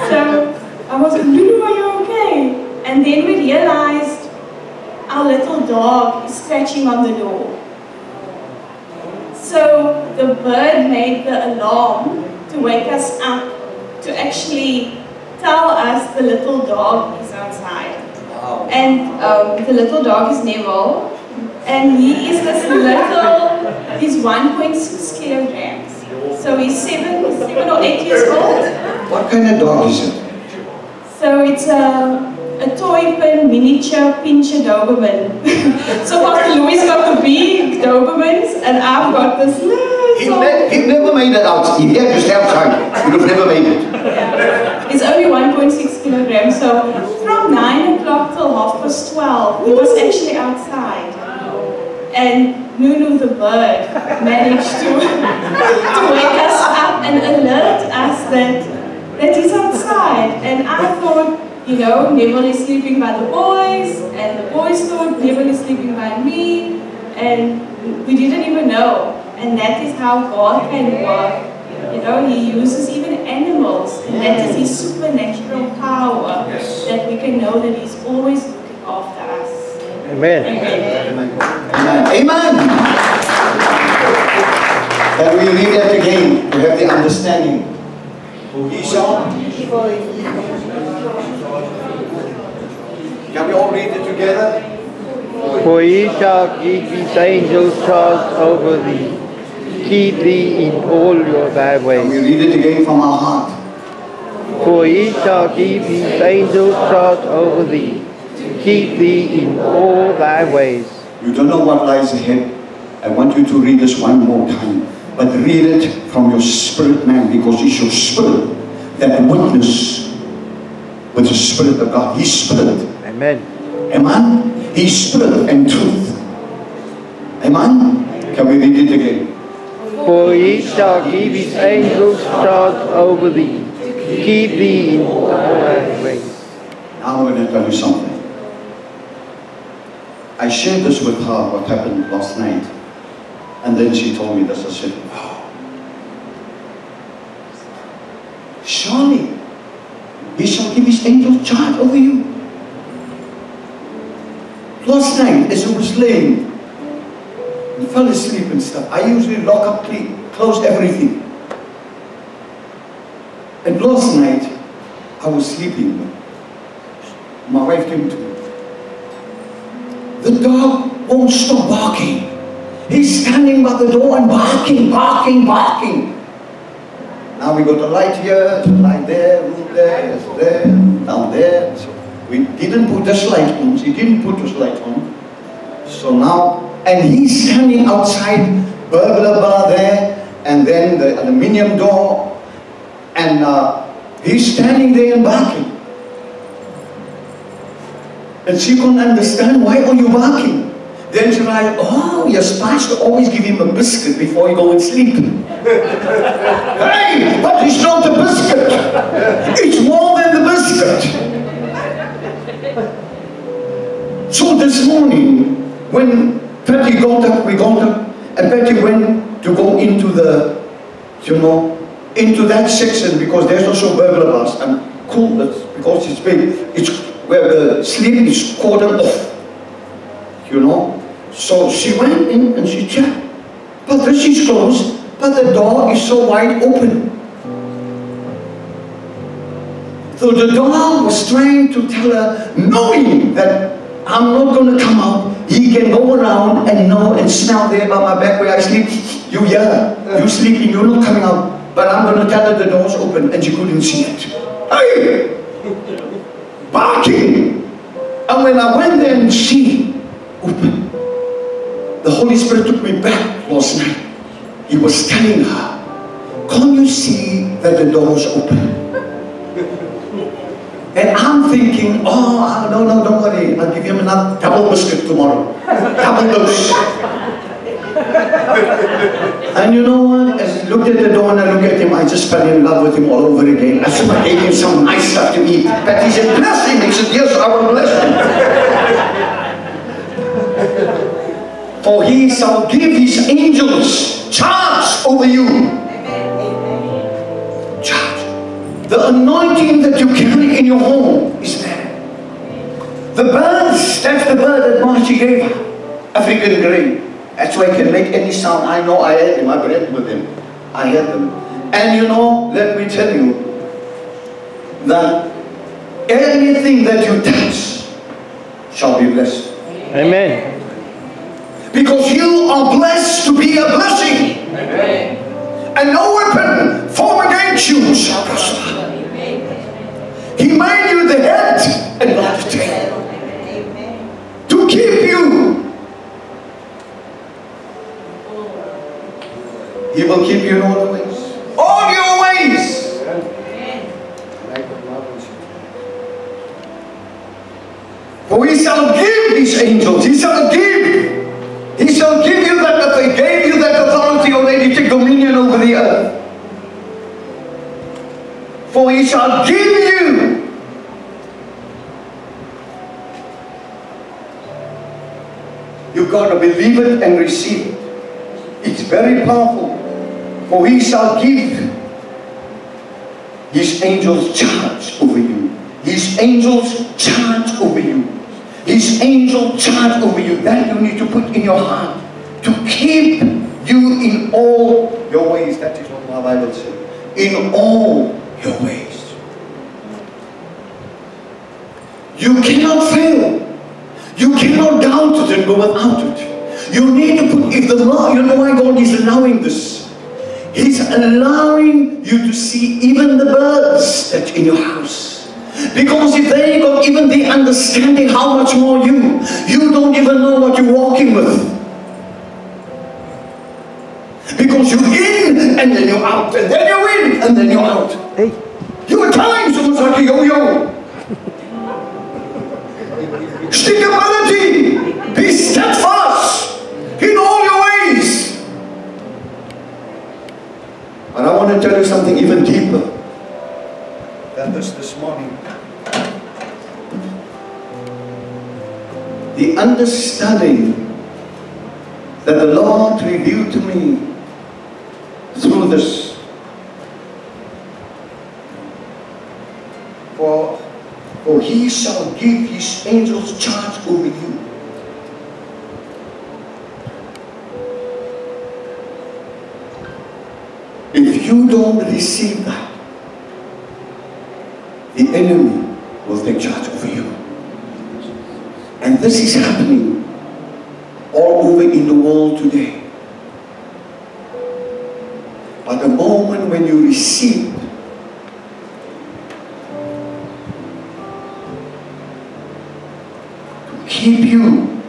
So I was like, Lulu, are you okay? And then we realized our little dog is scratching on the door. So the bird made the alarm to wake us up, to actually tell us the little dog is outside. Wow. And the little dog is Neville, and he is this little, he's 1.6 kilograms. So he's 7 or 8 years old. What kind of dog is it? So it's a toy pin miniature pinscher Doberman. So Pastor Louis got the big Dobermans, and I've got this little. He never made it out. He had just outside. He would have never made it. Yeah. It's only 1.6 kilograms. So from 9 o'clock till 12:30, he was actually outside. And Nunu the bird managed to wake us up and alert us that he's outside. And I thought, you know, Neville is sleeping by the boys, and the boys thought Neville is sleeping by me, and we didn't even know. And that is how God can work. You know, He uses even animals, and that is His supernatural power, that we can know that He's always looking after us. Amen. Amen. Amen. Can we read that again to have the understanding? Can we all read it together? For He shall give His angels charge over thee, keep thee in all thy Can ways. we read it again from our heart? For He shall give His angels charge over thee, keep thee in all thy ways. You don't know what lies ahead. I want you to read this one more time. But read it from your spirit, man, because it's your spirit that witness with the Spirit of God. His Spirit. Amen. Amen? His Spirit and truth. Amen? Can we read it again? For He shall give His angels charge over thee, keep thee in all thy ways. Now I'm going to tell you something. I shared this with her, what happened last night. And then she told me this. I said, wow. Surely, He shall give His angels charge over you. Last night, as I was laying, I fell asleep and stuff. I usually lock up, close everything. And last night, I was sleeping. My wife came to me. The dog won't stop barking. He's standing by the door and barking, barking, barking. Now we got a light here, light there, room there, down there. So we didn't put this light on. She didn't put this light on. So now, and he's standing outside, burglar bar there, and then the aluminium door, and he's standing there and barking. And she couldn't understand, why are you barking? Then she realized, oh, you're supposed to always give him a biscuit before you go and sleep. Hey, but it's not a biscuit. It's more than the biscuit. So this morning, when Patty got up, we got up, and Patty went to go into the, you know, into that section, because there's also burglar bars. And cool, because it's big, it's where the sleep is cordoned off. You know, so she went in and she checked, but this is closed, but the door is so wide open. So the dog was trying to tell her, knowing that I'm not going to come out, he can go around and know and smell there by my back where I sleep. You you sleeping, you're not coming out, but I'm going to tell her the door's open, and she couldn't see it. Hey! Barking! And when I went there and she open. The Holy Spirit took me back last night. He was telling her, can't you see that the door is open? And I'm thinking, oh, no, don't worry. I'll give him another double biscuit tomorrow. Double dose. And you know what? As I looked at the door and I looked at him, I just fell in love with him all over again. I said, I gave him some nice stuff to eat. But he said, bless him. He said, yes, I will bless him. For he shall give his angels charge over you. Charge. The anointing that you carry in your home is there. The birds, that's the bird that Margie gave her. African grey. That's why I can make any sound. I know I had him. I bred with him. I had them. And you know, let me tell you that anything that you touch shall be blessed. Amen. Because you are blessed to be a blessing. Amen. And no weapon formed against you shall prosper. He made you the head and not the tail. To keep you. He will keep you in all your ways. All your ways. For he shall give his angels. He shall give. He shall give you that. If they gave you that authority already to dominion over the earth. For he shall give you. You've got to believe it and receive it. It's very powerful. For he shall give his angels charge over you. His angels charge over you. His angel charge over you. That you need to put in your heart. To keep you in all your ways. That is what my Bible says. In all your ways. You cannot fail. You cannot doubt it and go without it. You need to put, if the law, you know why God is allowing this? He's allowing you to see even the birds that's in your house. Because if they got even the understanding how much more you don't even know what you're walking with. Because you're in and then you're out, and then you're in and then you're out. Hey. You at times almost like a yo-yo. Stickability. Be steadfast in all your ways. And I want to tell you something even deeper than this morning. The understanding that the Lord revealed to me through this. For he shall give his angels charge over you. If you don't receive that, the enemy will take charge over you. And this is happening all over in the world today. But the moment when you receive, to keep you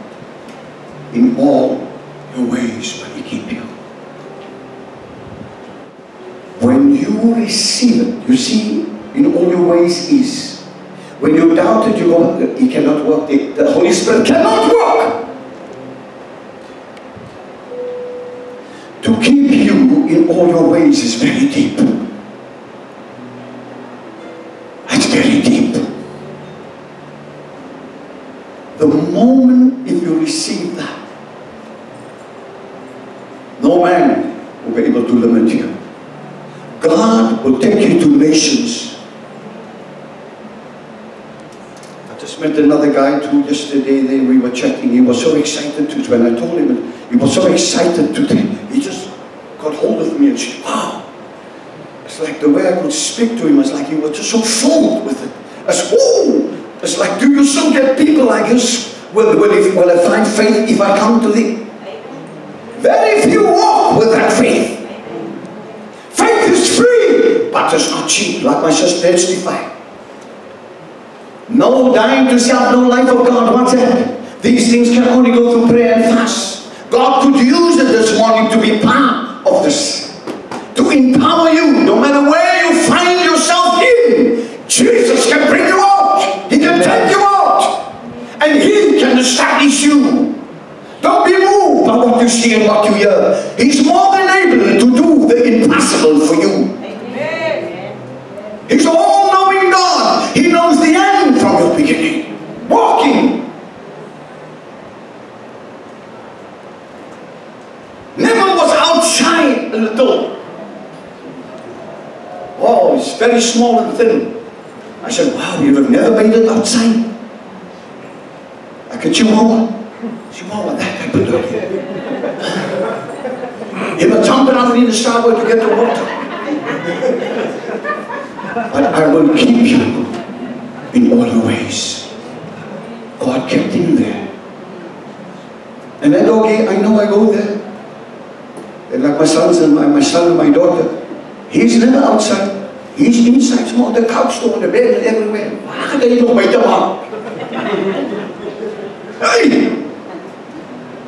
in all your ways, when he keep you. When you receive it, you see, in all your ways is. When you doubt it, you go, he cannot work. The Holy Spirit cannot work. To keep you in all your ways is very deep. It's very deep. The moment if you receive that, no man will be able to limit you. God will take you to nations. I just met another guy too yesterday. We were chatting. He was so excited to, when I told him, he was so excited today. He just got hold of me and said, wow. It's like the way I could speak to him, it's like he was just so full with it. I said, oh, it's like, do you still get people like this? Will I find faith if I come to thee? Very few walk with that faith. Faith is free, but it's not cheap, like my sister testified. No dying to self, no life of God. What's that? These things can only go through prayer and fast. God could use it this morning to be part of this. To empower you, no matter where you find yourself in. Jesus can bring you out. He can take you out. And he can establish you. Don't be moved about what you see and what you hear. He's more than able to do the impossible for you. He's all-knowing God. He knows the end from the beginning. Walking. Never was outside a little. Oh, it's very small and thin. I said, wow, you have never made it outside. Like a chihuahua. Chihuahua, that type of dog. You were jumping out in the shower to get the water. But I will keep you in all the ways. God kept him there. And that doggy, I know I go there. And like my sons and my son and my daughter, he's never outside. He's inside, small, the couch door, the bed, and everywhere. Hey!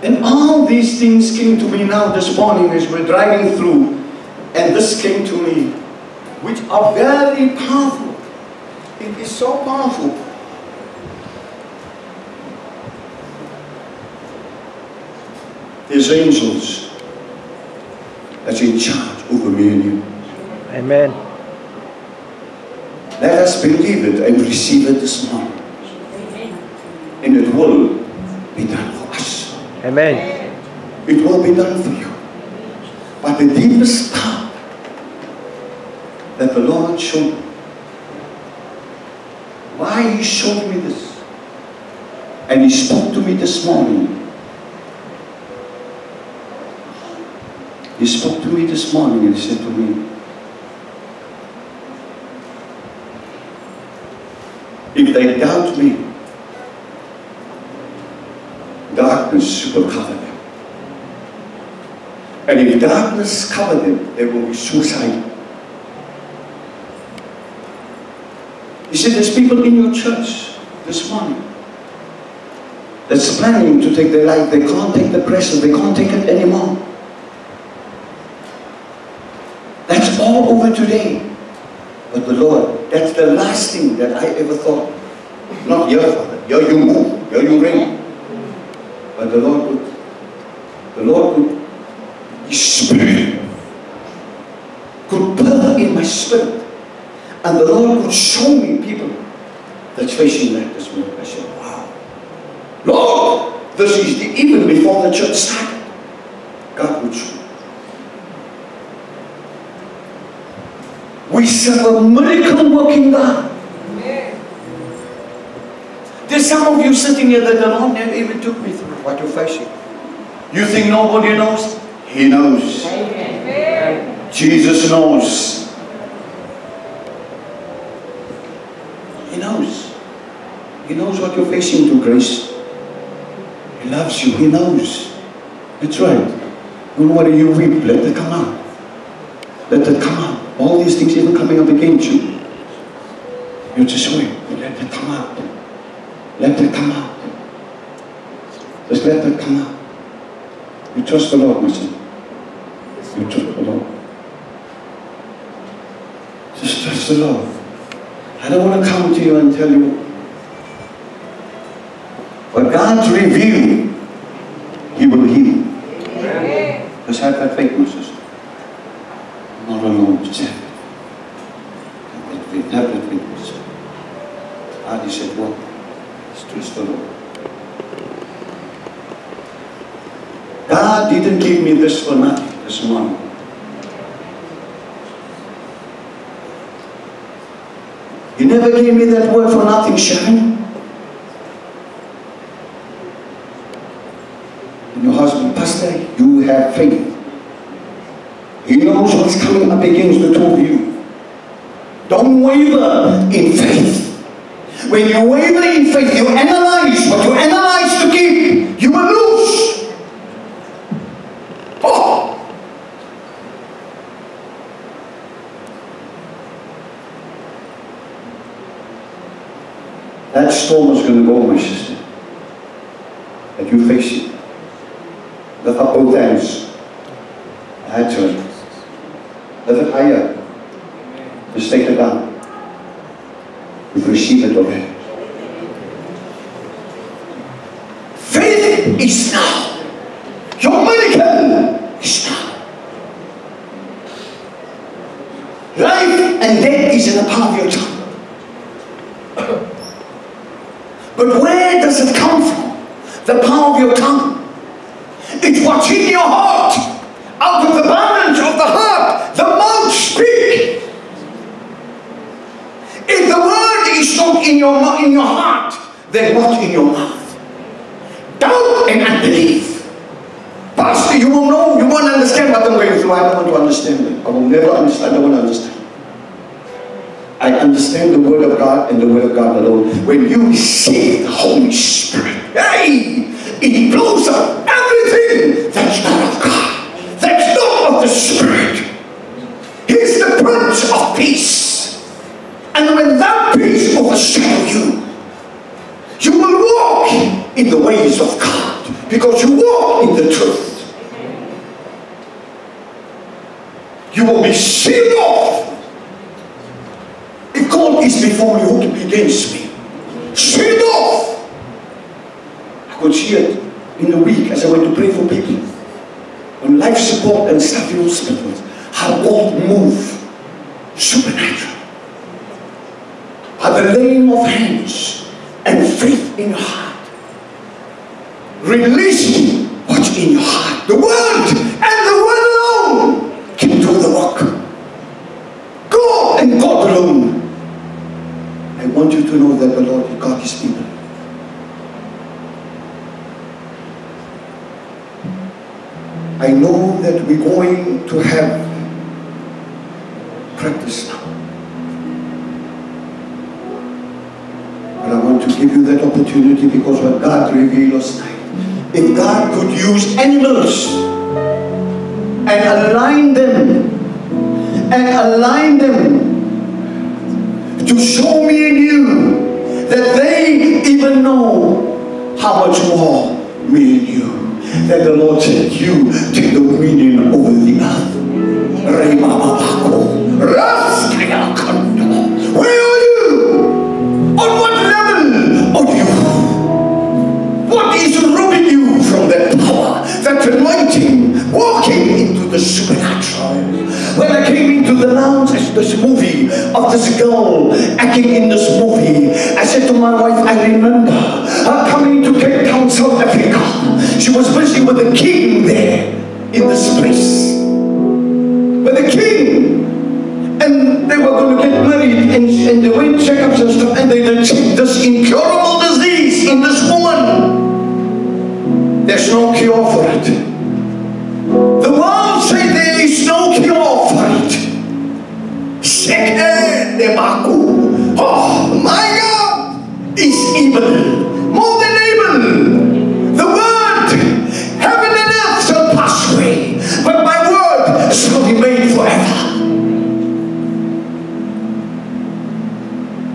And all these things came to me now this morning as we're driving through. And this came to me, which are very powerful. It is so powerful. There's angels that's in charge over me and you. Amen. Let us believe it and receive it this morning. And it will be done for us. Amen. It will be done for you. But the deepest part that the Lord showed me, why He showed me this, and He spoke to me this morning. He spoke to me this morning and He said to me, if they doubt me, darkness will cover them. And if darkness cover them, there will be suicide. He said, there's people in your church this morning that's planning to take their life. They can't take the pressure. They can't take it anymore. That's all over today. But the Lord, that's the last thing that I ever thought. Not your Father. Here you move. Here you reign. But the Lord would, His Spirit could burn in my spirit. And the Lord would show me people that's facing like this moment. I said, wow. Lord, this is even before the church started. God would show me. We serve a miracle working God. There's some of you sitting here that the Lord never even took me through what you're facing. You think nobody knows? He knows. Amen. Jesus knows. He knows. He knows what you're facing to Grace. He loves you. He knows. That's right. Don't worry, you weep. Let it come out. Let it come out. All these things even coming up against you. You just wait. Let it come out. Let it come out. Just let it come out. You trust the Lord, my son. You trust the Lord. Just trust the Lord. I don't want to come to you and tell you what God's revealed, He will heal. Just have that faith, my sister. Not alone, just have it. Have that faith, my sister. And He said, what? Trust the Lord. God didn't give me this for nothing this morning. He never gave me that word for nothing, Sharon. And your husband, Pastor, you have faith. He knows what's coming up against the two of you. Don't waver in faith. When you waver in faith, you analyze what you analyze to keep. You will lose. Oh! That storm is going to go, my sister. That you face it. Lift up both hands. That's right. Lift it higher. Just take it down. You've received it already. Faith is now. Your American is now. Life and death is in the power of your tongue. But where does it come from? The power of your tongue. It's what's in your heart. Out of the abundance of the heart, the mouth speaks. If the word is not in your heart, then what's in your mouth? Doubt and unbelief. Pastor, you will know, you won't understand what I'm going through. I don't want to understand it. I will never understand. I don't want to understand. I understand the Word of God and the Word of God alone. When you receive the Holy Spirit, hey, it blows up everything that's not of God, that's not of the Spirit. He's the Prince of Peace. And when that peace overshadows you, you will walk in the ways of God because you walk in the truth. You will be sealed off. If God is before me, who can be against me? Sealed off. I could see it in the week as I went to pray for people. On life support and stuff in hospitals, how God moves supernatural. By the laying of hands and faith in your heart. Releasing what's in your heart. The Word and the Word alone can do the work. God and God alone. I want you to know that the Lord God is people. I know that we're going to have practice now. But I want to give you that opportunity because what God revealed last night. If God could use animals and align them to show me and you that they even know how much more me and you. That the Lord said, you take the dominion over the earth. Where are you? On what level are you? What is robbing you from that power, that anointing, walking into the supernatural? When I came into the lounge, this movie of this girl acting in this movie, I said to my wife, I remember her coming to Cape Town, South Africa. She was busy with the king there in this place. With the king. And they were going to get married and they went checkups and stuff and they checked this incurable disease in this woman. There's no cure for it. The world says there is no cure for it. Oh my God is able, more than able. The word, heaven and earth shall pass away, but my word shall remain forever.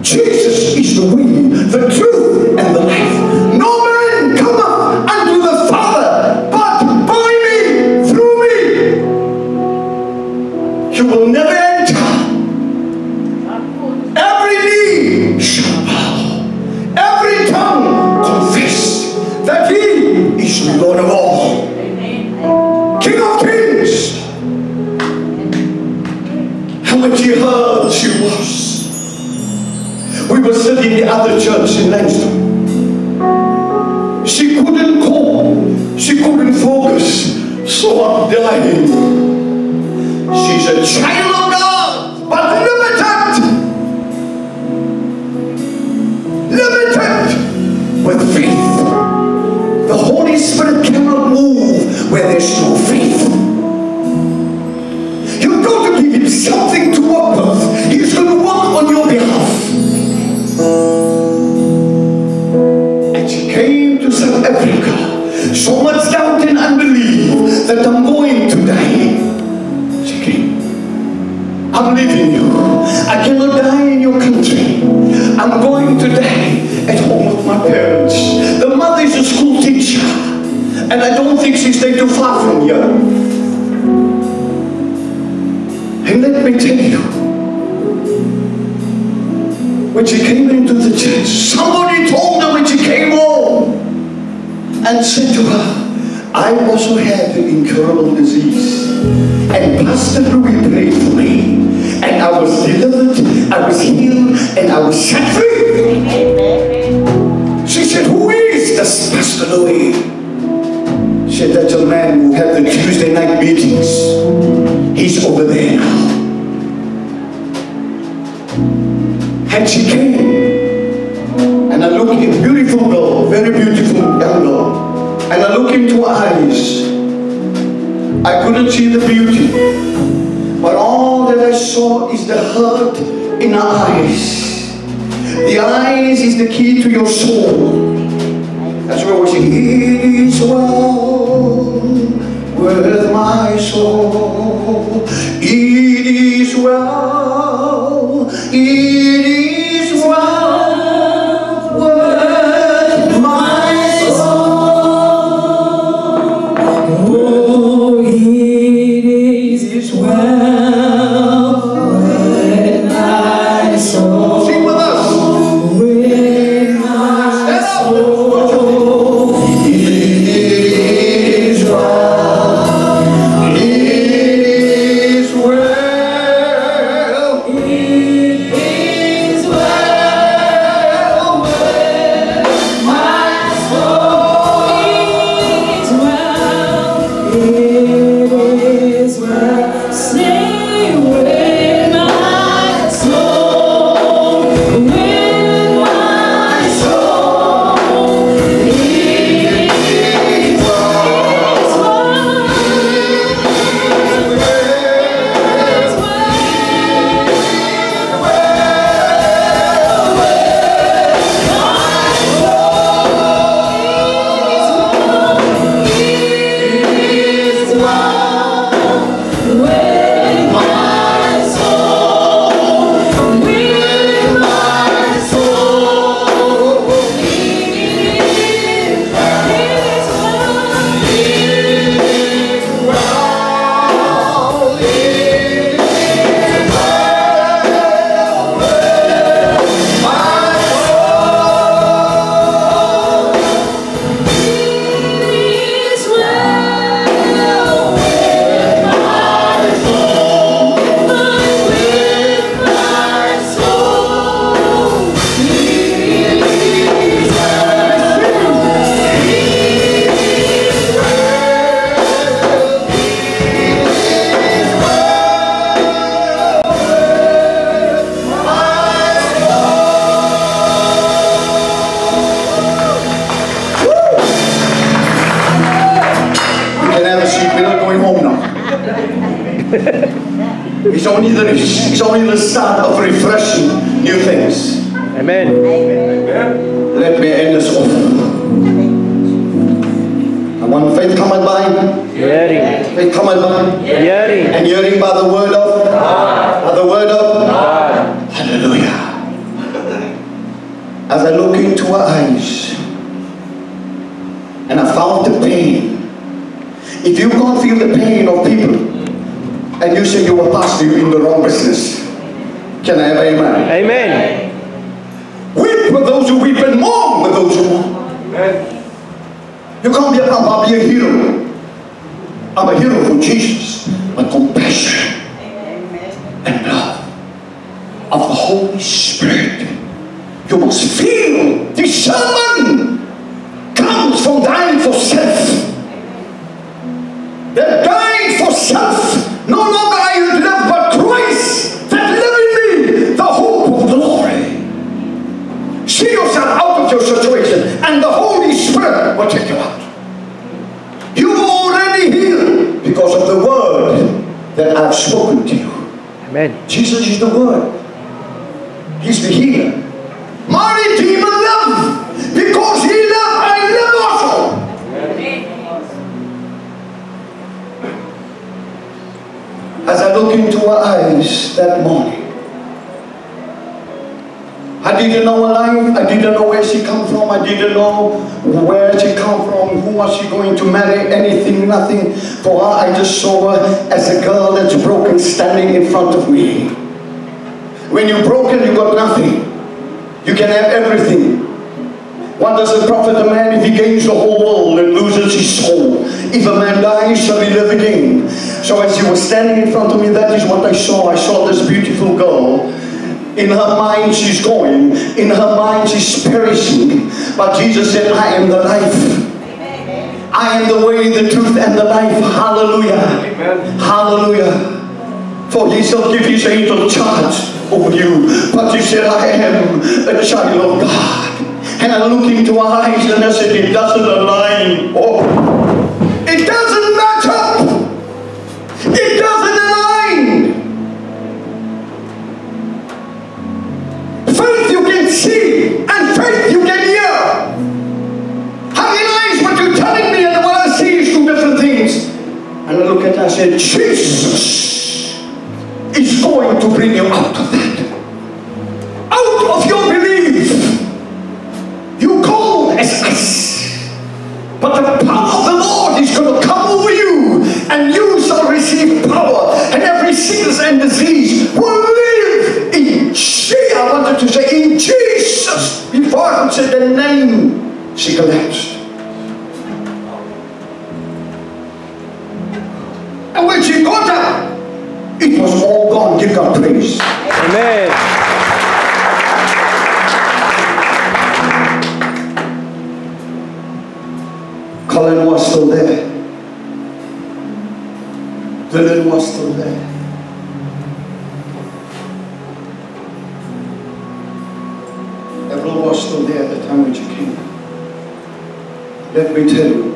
Jesus is the way, the truth, and the life. No man cometh unto the Father but by me, through me. You will never enter. Every knee shall bow. Every tongue confess that He is Lord of all. King of kings. How much He heard she was. We were sitting in the other church in Langston. She couldn't call. She couldn't focus. So I'm dying. She's a child of God, but limited. Limited with faith. The Holy Spirit cannot move where there's no faith. You've got to give Him something to work with. He's going to work on your behalf. And she came to South Africa. So much doubt and unbelief that I'm going to die. She came. I'm leaving you. I cannot die in your country. I'm going to die at home with my parents. The mother is a school teacher. And I don't think she's staying too far from here. And let me tell you, when she came into the church, somebody told her when she came home and said to her, I also had an incurable disease. And Pastor Louis prayed for me. And I was delivered, I was healed, and I was set free. She said, who is this Pastor Louis? She said, that's a man who had the Tuesday night meetings. He's over there now. And she came. And I looked at a beautiful girl, very beautiful young girl. And I looked into her eyes. I couldn't see the beauty. But all that I saw is the hurt in her eyes. The eyes is the key to your soul. That's why we sing, it is well with my soul. It is well. It is well with my soul. Oh, it is well with my soul. Sing with us. With my soul. It is well. It is well. It is well with my soul. It is well. It is well. Say with my soul. With my soul. It is It's only the start of refreshing new things. Amen. Let me end this off. And when faith cometh by, Hearing. faith cometh by, Hearing. and hearing by the word of God. by the word of God. Hallelujah. As I look into her eyes, and I found the pain. If you can't feel the pain of people, and you say you are pastor, you're in the wrong business. Can I have amen? Amen. Weep with those who weep and mourn with those who mourn. You can't be I'll be a hero. I'm a hero for Jesus. But compassion and love of the Holy Spirit. You must feel this sermon comes from dying for self. They're dying for self. No longer I who live, but Christ that live in me, the hope of glory. See yourself out of your situation, and the Holy Spirit will take you out. You are already healed because of the word that I've spoken to you. Amen. Jesus is the word. He's the healer. My Redeemer lived. Because he lived, I live also. As I look into her eyes that morning, I didn't know her life. I didn't know where she come from. I didn't know where she come from. Who was she going to marry? Anything, nothing. For her, I just saw her as a girl that's broken standing in front of me. When you're broken, you got nothing. You can have everything. What does it profit a man if he gains the whole world and loses his soul? if a man dies, shall he live again? So as he was standing in front of me, that is what I saw. I saw this beautiful girl. In her mind she's going, in her mind she's perishing. But Jesus said, I am the life. I am the way, the truth, and the life. Hallelujah. Amen. Hallelujah. For he shall give his angel charge over you. But you said, I am a child of God. And I looked into her eyes and I said, it doesn't align. Oh, it doesn't match up. It doesn't align. Faith you can see and faith you can hear. How aligns what you're telling me and what I see is two different things. And I look at her and I said, Jesus is going to bring you out of that. Out of your belief. You call as us. But the power of the Lord is going to come over you. And you shall receive power. And every sickness and disease will live in Jesus. I wanted to say in Jesus. Before I said the name, she collapsed. And when she got up, it was all gone. Give God praise. Amen. Colin was still there. Dylan was still there. Everyone was still there at the time when she came. Let me tell you,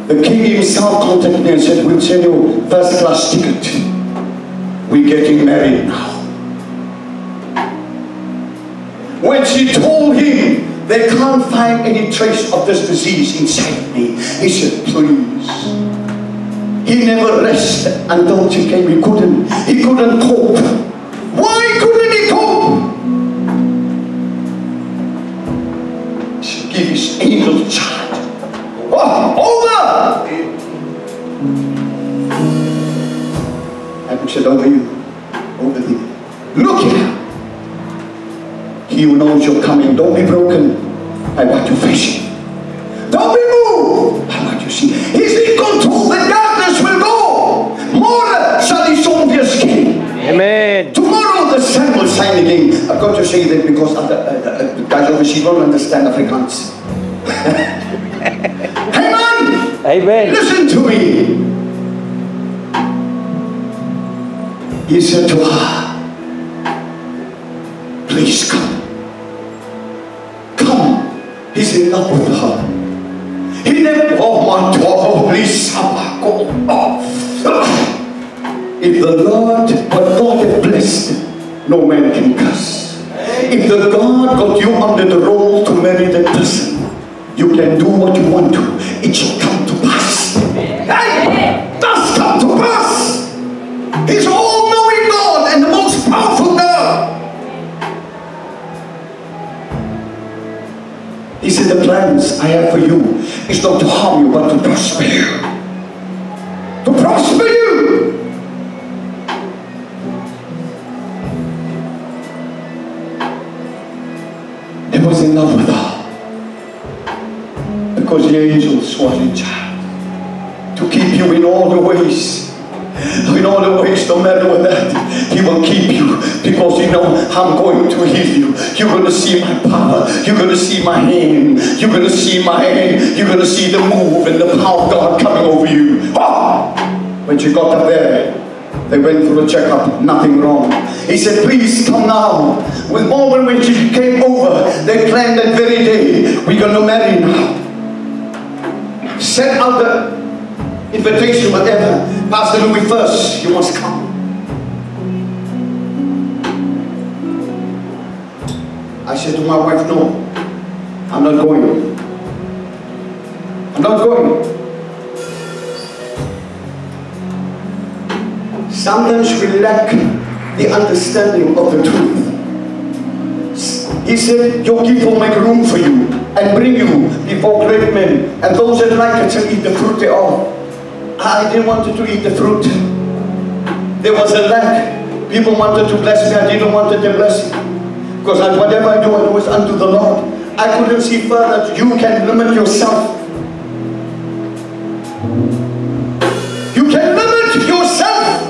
the king himself contacted me and said, we'll send you first class ticket. We're getting married now. When she told him, they can't find any trace of this disease inside me, he said, please. He never rested until she came. He couldn't cope. Why couldn't he cope? She gave his angel charge. Oh, over! And he said, over you, over there. Look here. He who knows you're coming, don't be broken by what you face. Don't be moved by what you see. He's in control. The darkness will go. More shall he soon be skin. Amen. Tomorrow the sun will shine again. I've got to say that because the guys obviously don't understand Afrikaans. Hey man! Amen. Listen to me. He said to her, please come. He's in love with her. He never, oh my God, please, go off. If the Lord, but God has blessed, no man can curse. If the God got you under the role to marry that person, you can do what you want to. It shall come to pass. Hey, it does come to pass. He's all-knowing God and the most powerful God. He said, the plans I have for you is not to harm you, but to prosper you. To prosper you. He was in love with her. Because the angels was in charge. To keep you in all the ways. In all the ways, no matter what that, he will keep you because you know I'm going to heal you. You're going to see my power. You're going to see my hand. You're going to see my hand. You're going to see the move and the power of God coming over you. Oh! When she got up there, they went through a checkup, nothing wrong. He said, please come now. With more when she came over, they planned that very day, we're going to marry now. Sent out the invitation, whatever. Pastor Louis first, you must come. I said to my wife, no, I'm not going. I'm not going. Sometimes we lack the understanding of the truth. He said, your gift will make room for you and bring you before great men. And those that like it shall eat the fruit thereof. I didn't want to eat the fruit. There was a lack. People wanted to bless me. I didn't want them blessing. Because whatever I do it unto the Lord. I couldn't see further. You can limit yourself. You can limit yourself.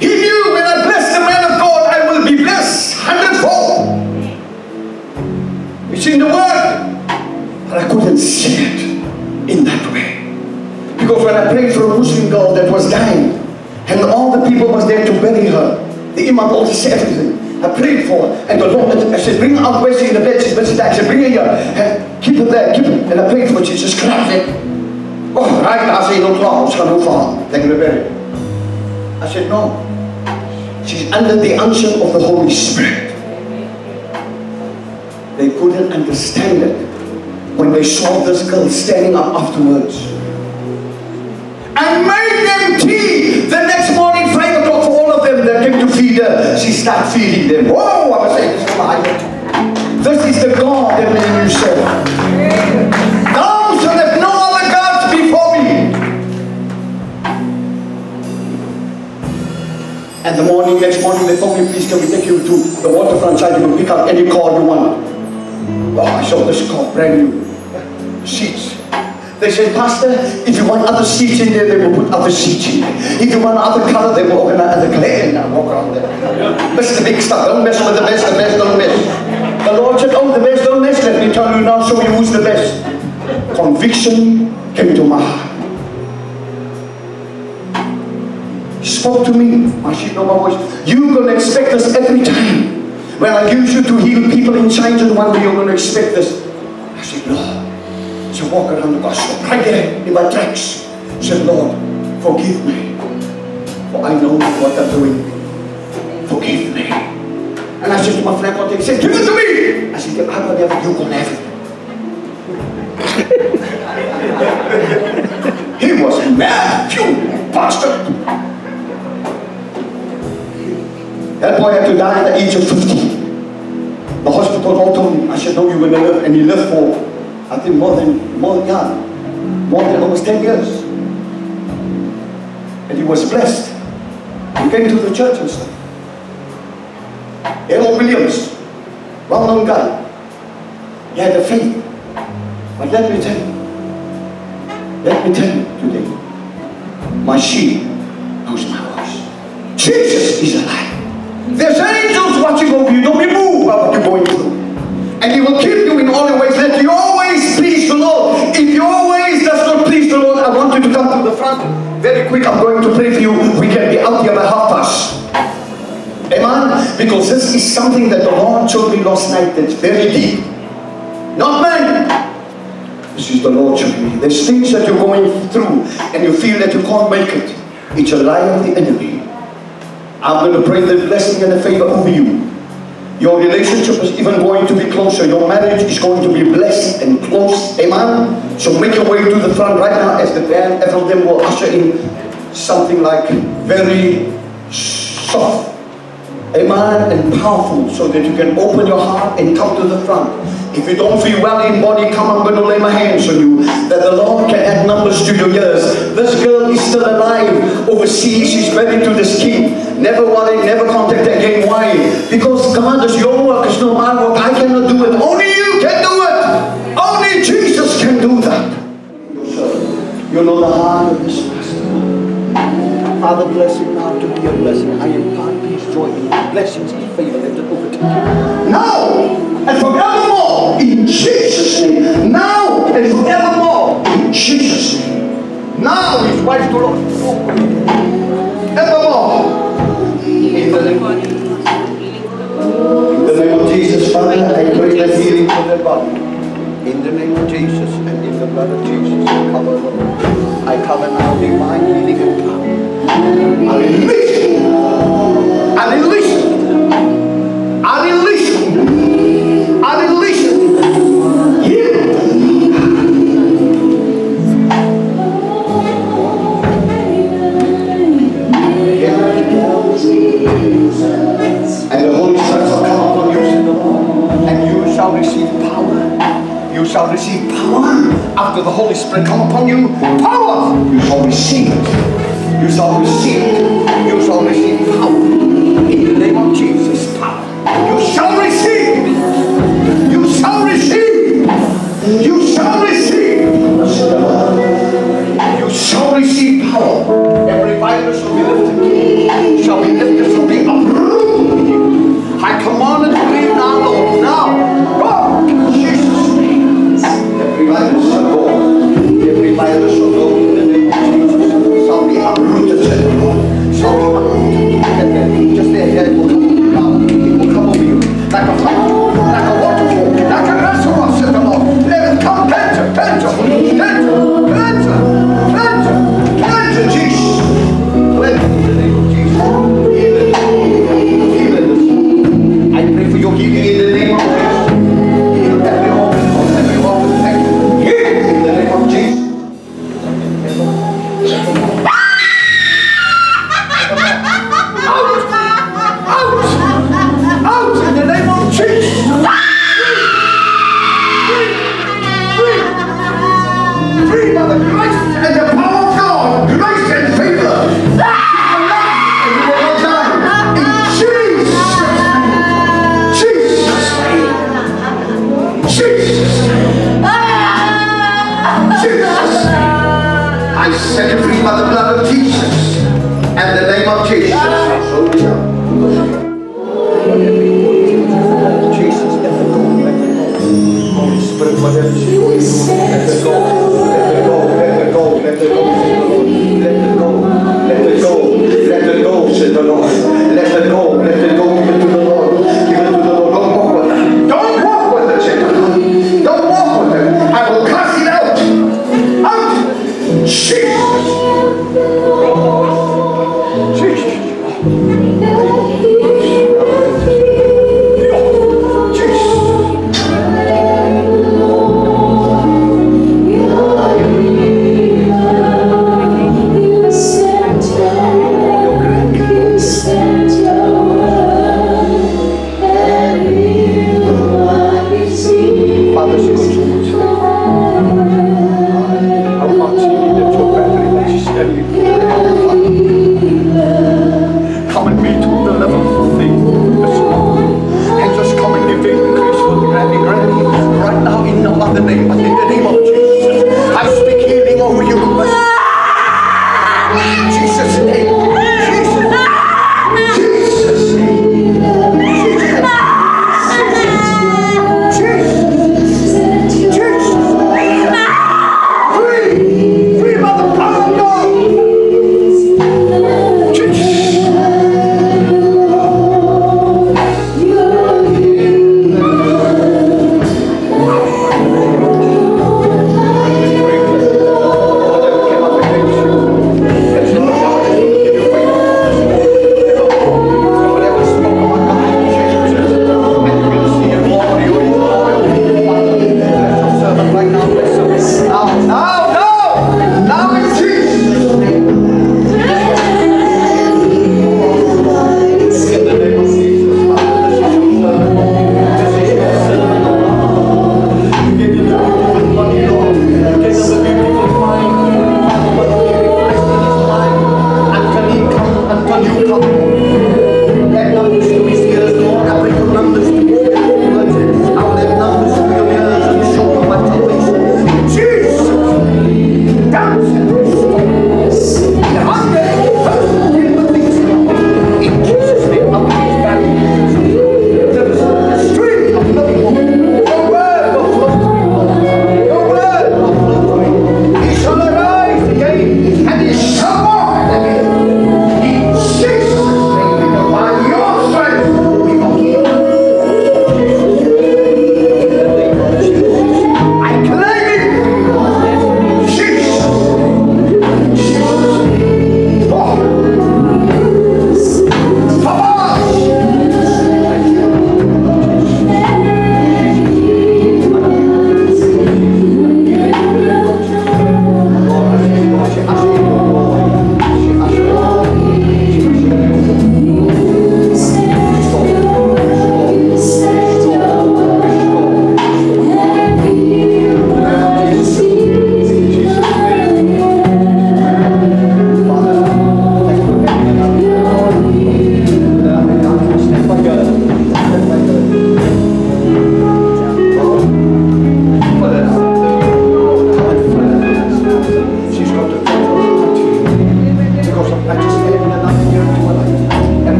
He knew when I bless the man of God, I will be blessed 100-fold. It's in the word. But I couldn't see it in that way. Because when I prayed for a Muslim girl that was dying, and all the people was there to bury her, the imam also said everything. I prayed for her, and the Lord, I said, bring her out, where's she in the bed? She said, I said, bring her here, and keep her there, keep her. And I prayed for her, she just clapped it. Oh, right now, I say, no clouds, no far, they're going to bury her. I said, no. She's under the unction of the Holy Spirit. They couldn't understand it when they saw this girl standing up afterwards. I made them tea the next morning, 5 o'clock, for all of them that came to feed her. She started feeding them. Whoa, I was saying, this is life. This is the God that made you serve. Thou shalt have no other gods before me. And the next morning, they told me, please, can we take you to the waterfront side? You can pick up any car you want. Oh, I saw this car, brand new. Seats. They said, Pastor, if you want other seats in there, they will put other seats in there. If you want other color, they will organize other color. And I walk around there. Miss the big stuff. Don't mess with the best don't mess. The Lord said, oh, the best don't mess. Let me tell you now, show you who's the best. Conviction came to my heart. He spoke to me. I should know my voice. You're going to expect this every time. When I use you to heal people in signs and wonder, you're going to expect this. I said, Lord. So walk around the gospel, right there in my tracks. Said, Lord, forgive me, for I know what I'm doing. Forgive me. And I said to my friend, he said, give it to me. I said, I will never, you can have it. He was mad, you bastard. That boy had to die at the age of 50. The hospital all told me, I said, no, you're going to live. And he lived for, I think more than almost 10 years. And he was blessed. He came to the church and stuff. Errol Williams, well-known guy. He had a faith. But let me tell you today, my sheep knows my voice. Jesus is alive. There's angels watching over you. Don't be moved by what you're going through. And He will keep you in all your ways. Let you always please the Lord. If your ways does not please the Lord, I want you to come to the front. Very quick, I'm going to pray for you. We can be out here by 5:30. Amen? Because this is something that the Lord showed me last night that's very deep. Not man. This is the Lord showing me. There's things that you're going through and you feel that you can't make it. It's a lie of the enemy. I'm going to pray the blessing and the favor over you. Your relationship is even going to be closer. Your marriage is going to be blessed and close. Amen? So make your way to the front right now as the band, every of them will usher in something like very soft. Amen? And powerful, so that you can open your heart and come to the front. If you don't feel well in body, come, I'm going to lay my hands on you, that the Lord can add numbers to your years. This girl is still alive overseas. She's married to this king. Never worry, never contact her again. Why? Because God, it's your work, it's not my work. I cannot do it. Only you can do it. Only Jesus can do that. You know the heart of this pastor. Father, bless him now to be a blessing. I impart peace, joy, and blessings and favor. Let it overtake you. Now and forevermore, in Jesus' name. Now and forevermore, in Jesus' name. Now his wife to Lord. Evermore. In the name of Jesus, Father, I pray that healing for their body. In the name of Jesus and in the blood of Jesus, I cover now divine healing and power. I release it. I release it. I release it. I release it. Heal. And the Holy Spirit shall come upon you, and you shall receive power. You shall receive power. After the Holy Spirit come upon you, power. You shall receive it. You shall receive it. You shall receive power. In the name of Jesus, power. You shall receive. You shall receive. Jesus. I set you free by the blood of Jesus. And the name of Jesus. Jesus, let it go, let it go. Holy Spirit, whatever is doing, let it go, let it go, let it go, let it go, let it go, let it go, let it go, said the Lord. Let it go, let it go, give it to the Lord. Give it to the Lord. Don't walk with it. Don't walk with it, said the Lord. Don't walk with it. I will cast it out. Out. Jesus. Jesus' name.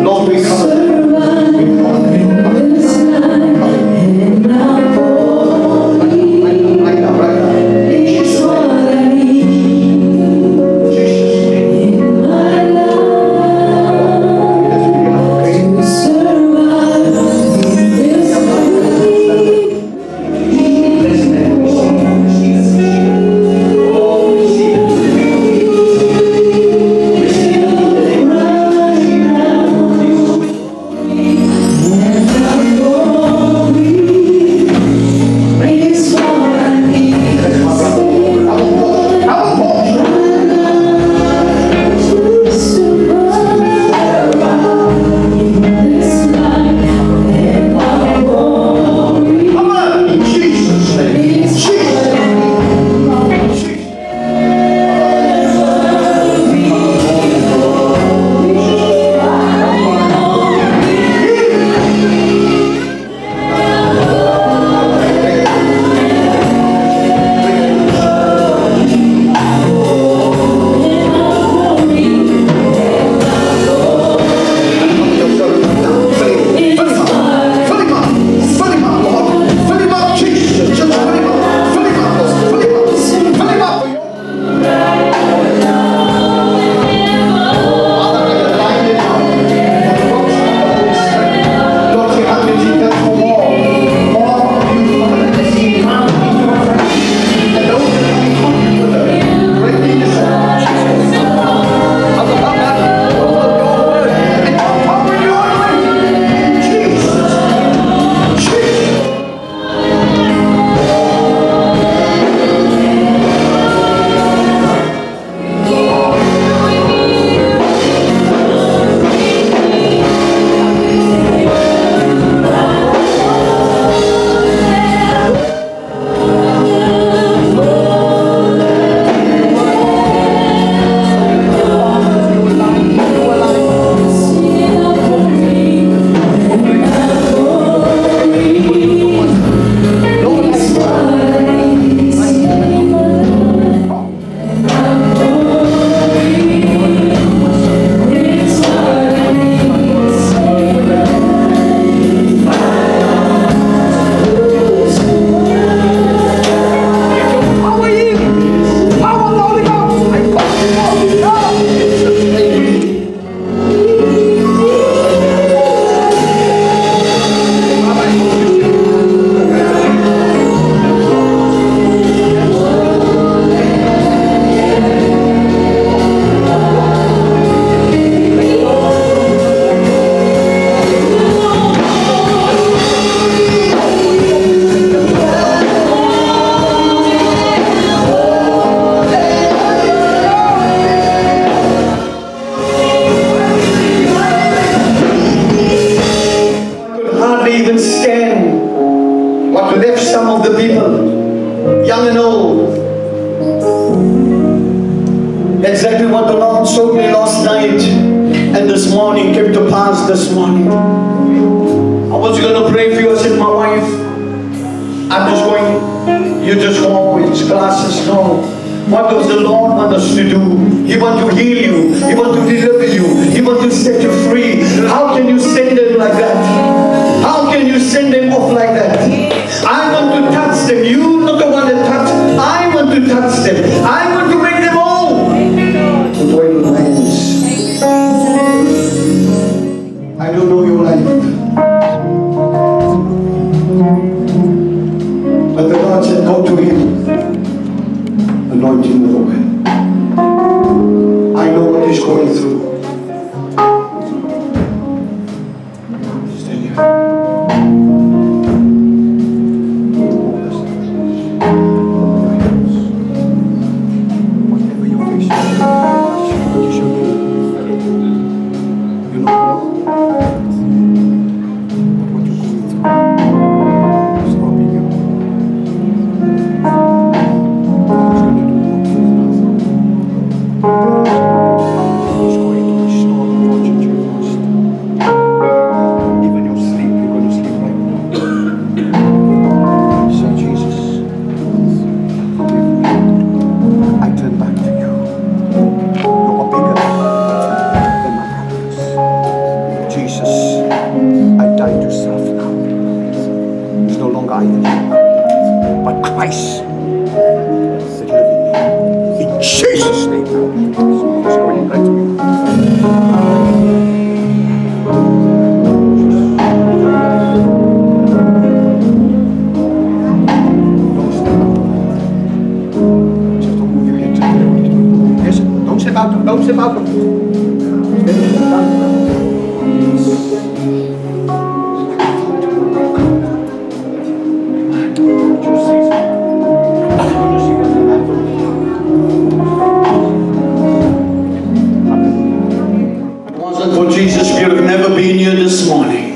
Lord, we come. God left some of the people, young and old. Exactly what the Lord showed me last night and this morning came to pass this morning. I was going to pray for you. I said, my wife, I'm just going, you just go, it's classes, no. What does the Lord want us to do? He wants to heal you. He wants to deliver you. He wants to set you free. How can you send them like that? How can you send them off like that? I want to touch them. You're not the one that touch. I want to touch them. I want to make them whole. Put away your hands. I don't know your life. But the Lord said, go to him. Anointing of the way. I know what he's going through. Stand here. Whatever you're facing, what is your name? You know what you're going through. It's robbing you. He's going to restore the fortune you lost. Even your sleep, you're going to sleep right now. Say, Jesus, forgive me. I turn back to you. You are bigger than my problems. Jesus, I die to self now. It's no longer I that live, but Christ that lives in me. In Jesus' name. He's going right to you. Don't step out. Just don't move your head. Yes, don't step out. Don't step out. Jesus, we have never been here this morning.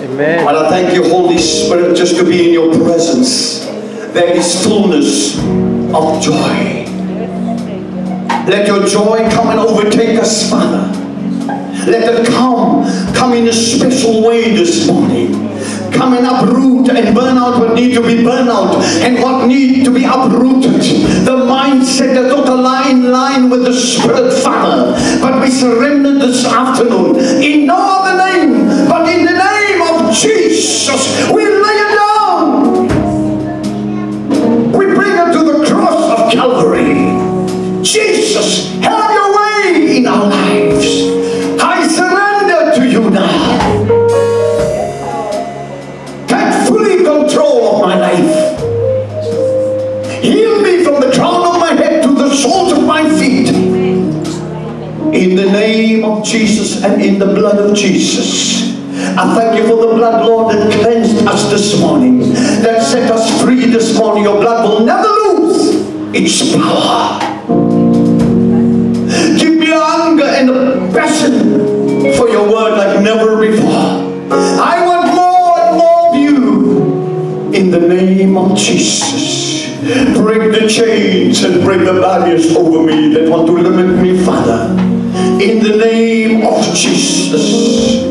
Amen. But I thank you, Holy Spirit, just to be in your presence. There is fullness of joy. Let your joy come and overtake us, Father. Let it come in a special way this morning. Come and uproot and burn out what needs to be burned out and what needs to be uprooted. The mindset that don't align with the Spirit, Father. But we surrender this afternoon in no other name but in the name of Jesus. We lay it down. We bring it to the cross of Calvary. Jesus, have your way in our lives. I surrender to you now. Control of my life. Heal me from the crown of my head to the soles of my feet. In the name of Jesus and in the blood of Jesus. I thank you for the blood, Lord, that cleansed us this morning, that set us free this morning. Your blood will never lose its power. Give me a hunger and a passion for your word like never before. I want more and more of you. In the name of Jesus, break the chains and break the barriers over me that want to limit me, Father. In the name of Jesus.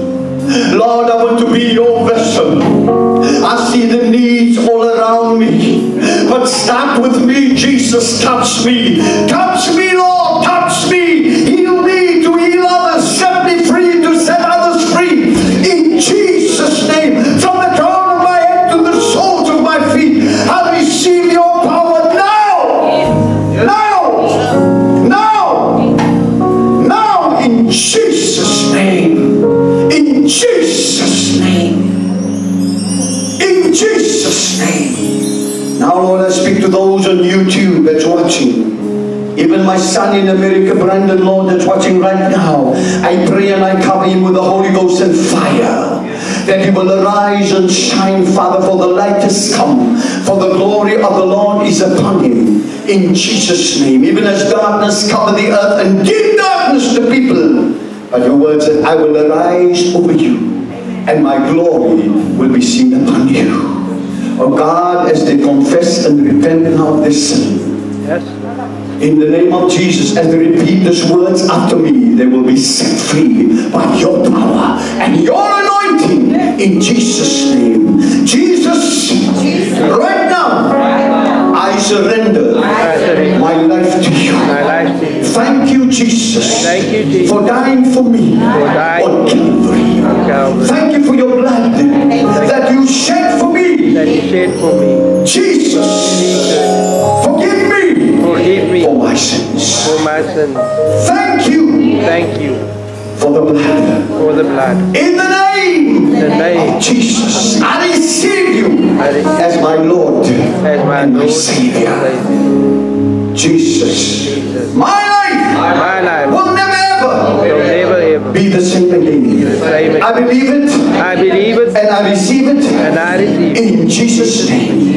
Lord, I want to be your vessel. I see the needs all around me. But start with me, Jesus. Touch me. Touch me, Lord. Touch me. Heal me to heal others. Set me free to set others free. In Jesus' name. From the crown of my head to the soles of my feet. I receive your power now. Now. Now. Now. In Jesus' name. In Jesus' name. In Jesus' name. Now, Lord, I speak to those on YouTube that's watching. Even my son in America, Brandon, Lord, that's watching right now. I pray and I cover him with the Holy Ghost and fire. That he will arise and shine, Father, for the light has come. For the glory of the Lord is upon him. In Jesus' name. Even as darkness cover the earth and give darkness to people. But your word said, I will arise over you. And my glory will be seen upon you. Oh God, as they confess and repent now of their sin, Yes. in the name of Jesus, as they repeat these words after me, they will be set free by your power and your anointing in Jesus' name. Jesus, right now, I surrender my life to you. My life to you. Thank you, Jesus, Thank you, Jesus, for dying for me dying on Calvary. on Calvary. Thank you for your blood that you shed for me. That you shed for me. Jesus, forgive me Forgive me for my sins. for my sins. Thank you Thank you for the blood. for the blood. In the name In the name of Jesus, I receive you I receive as my Lord as my and my Lord Savior. and Jesus, Jesus. my life My life will never will ever never ever be the same again. same. I believe it I believe it and I receive it and I receive it. in Jesus' name.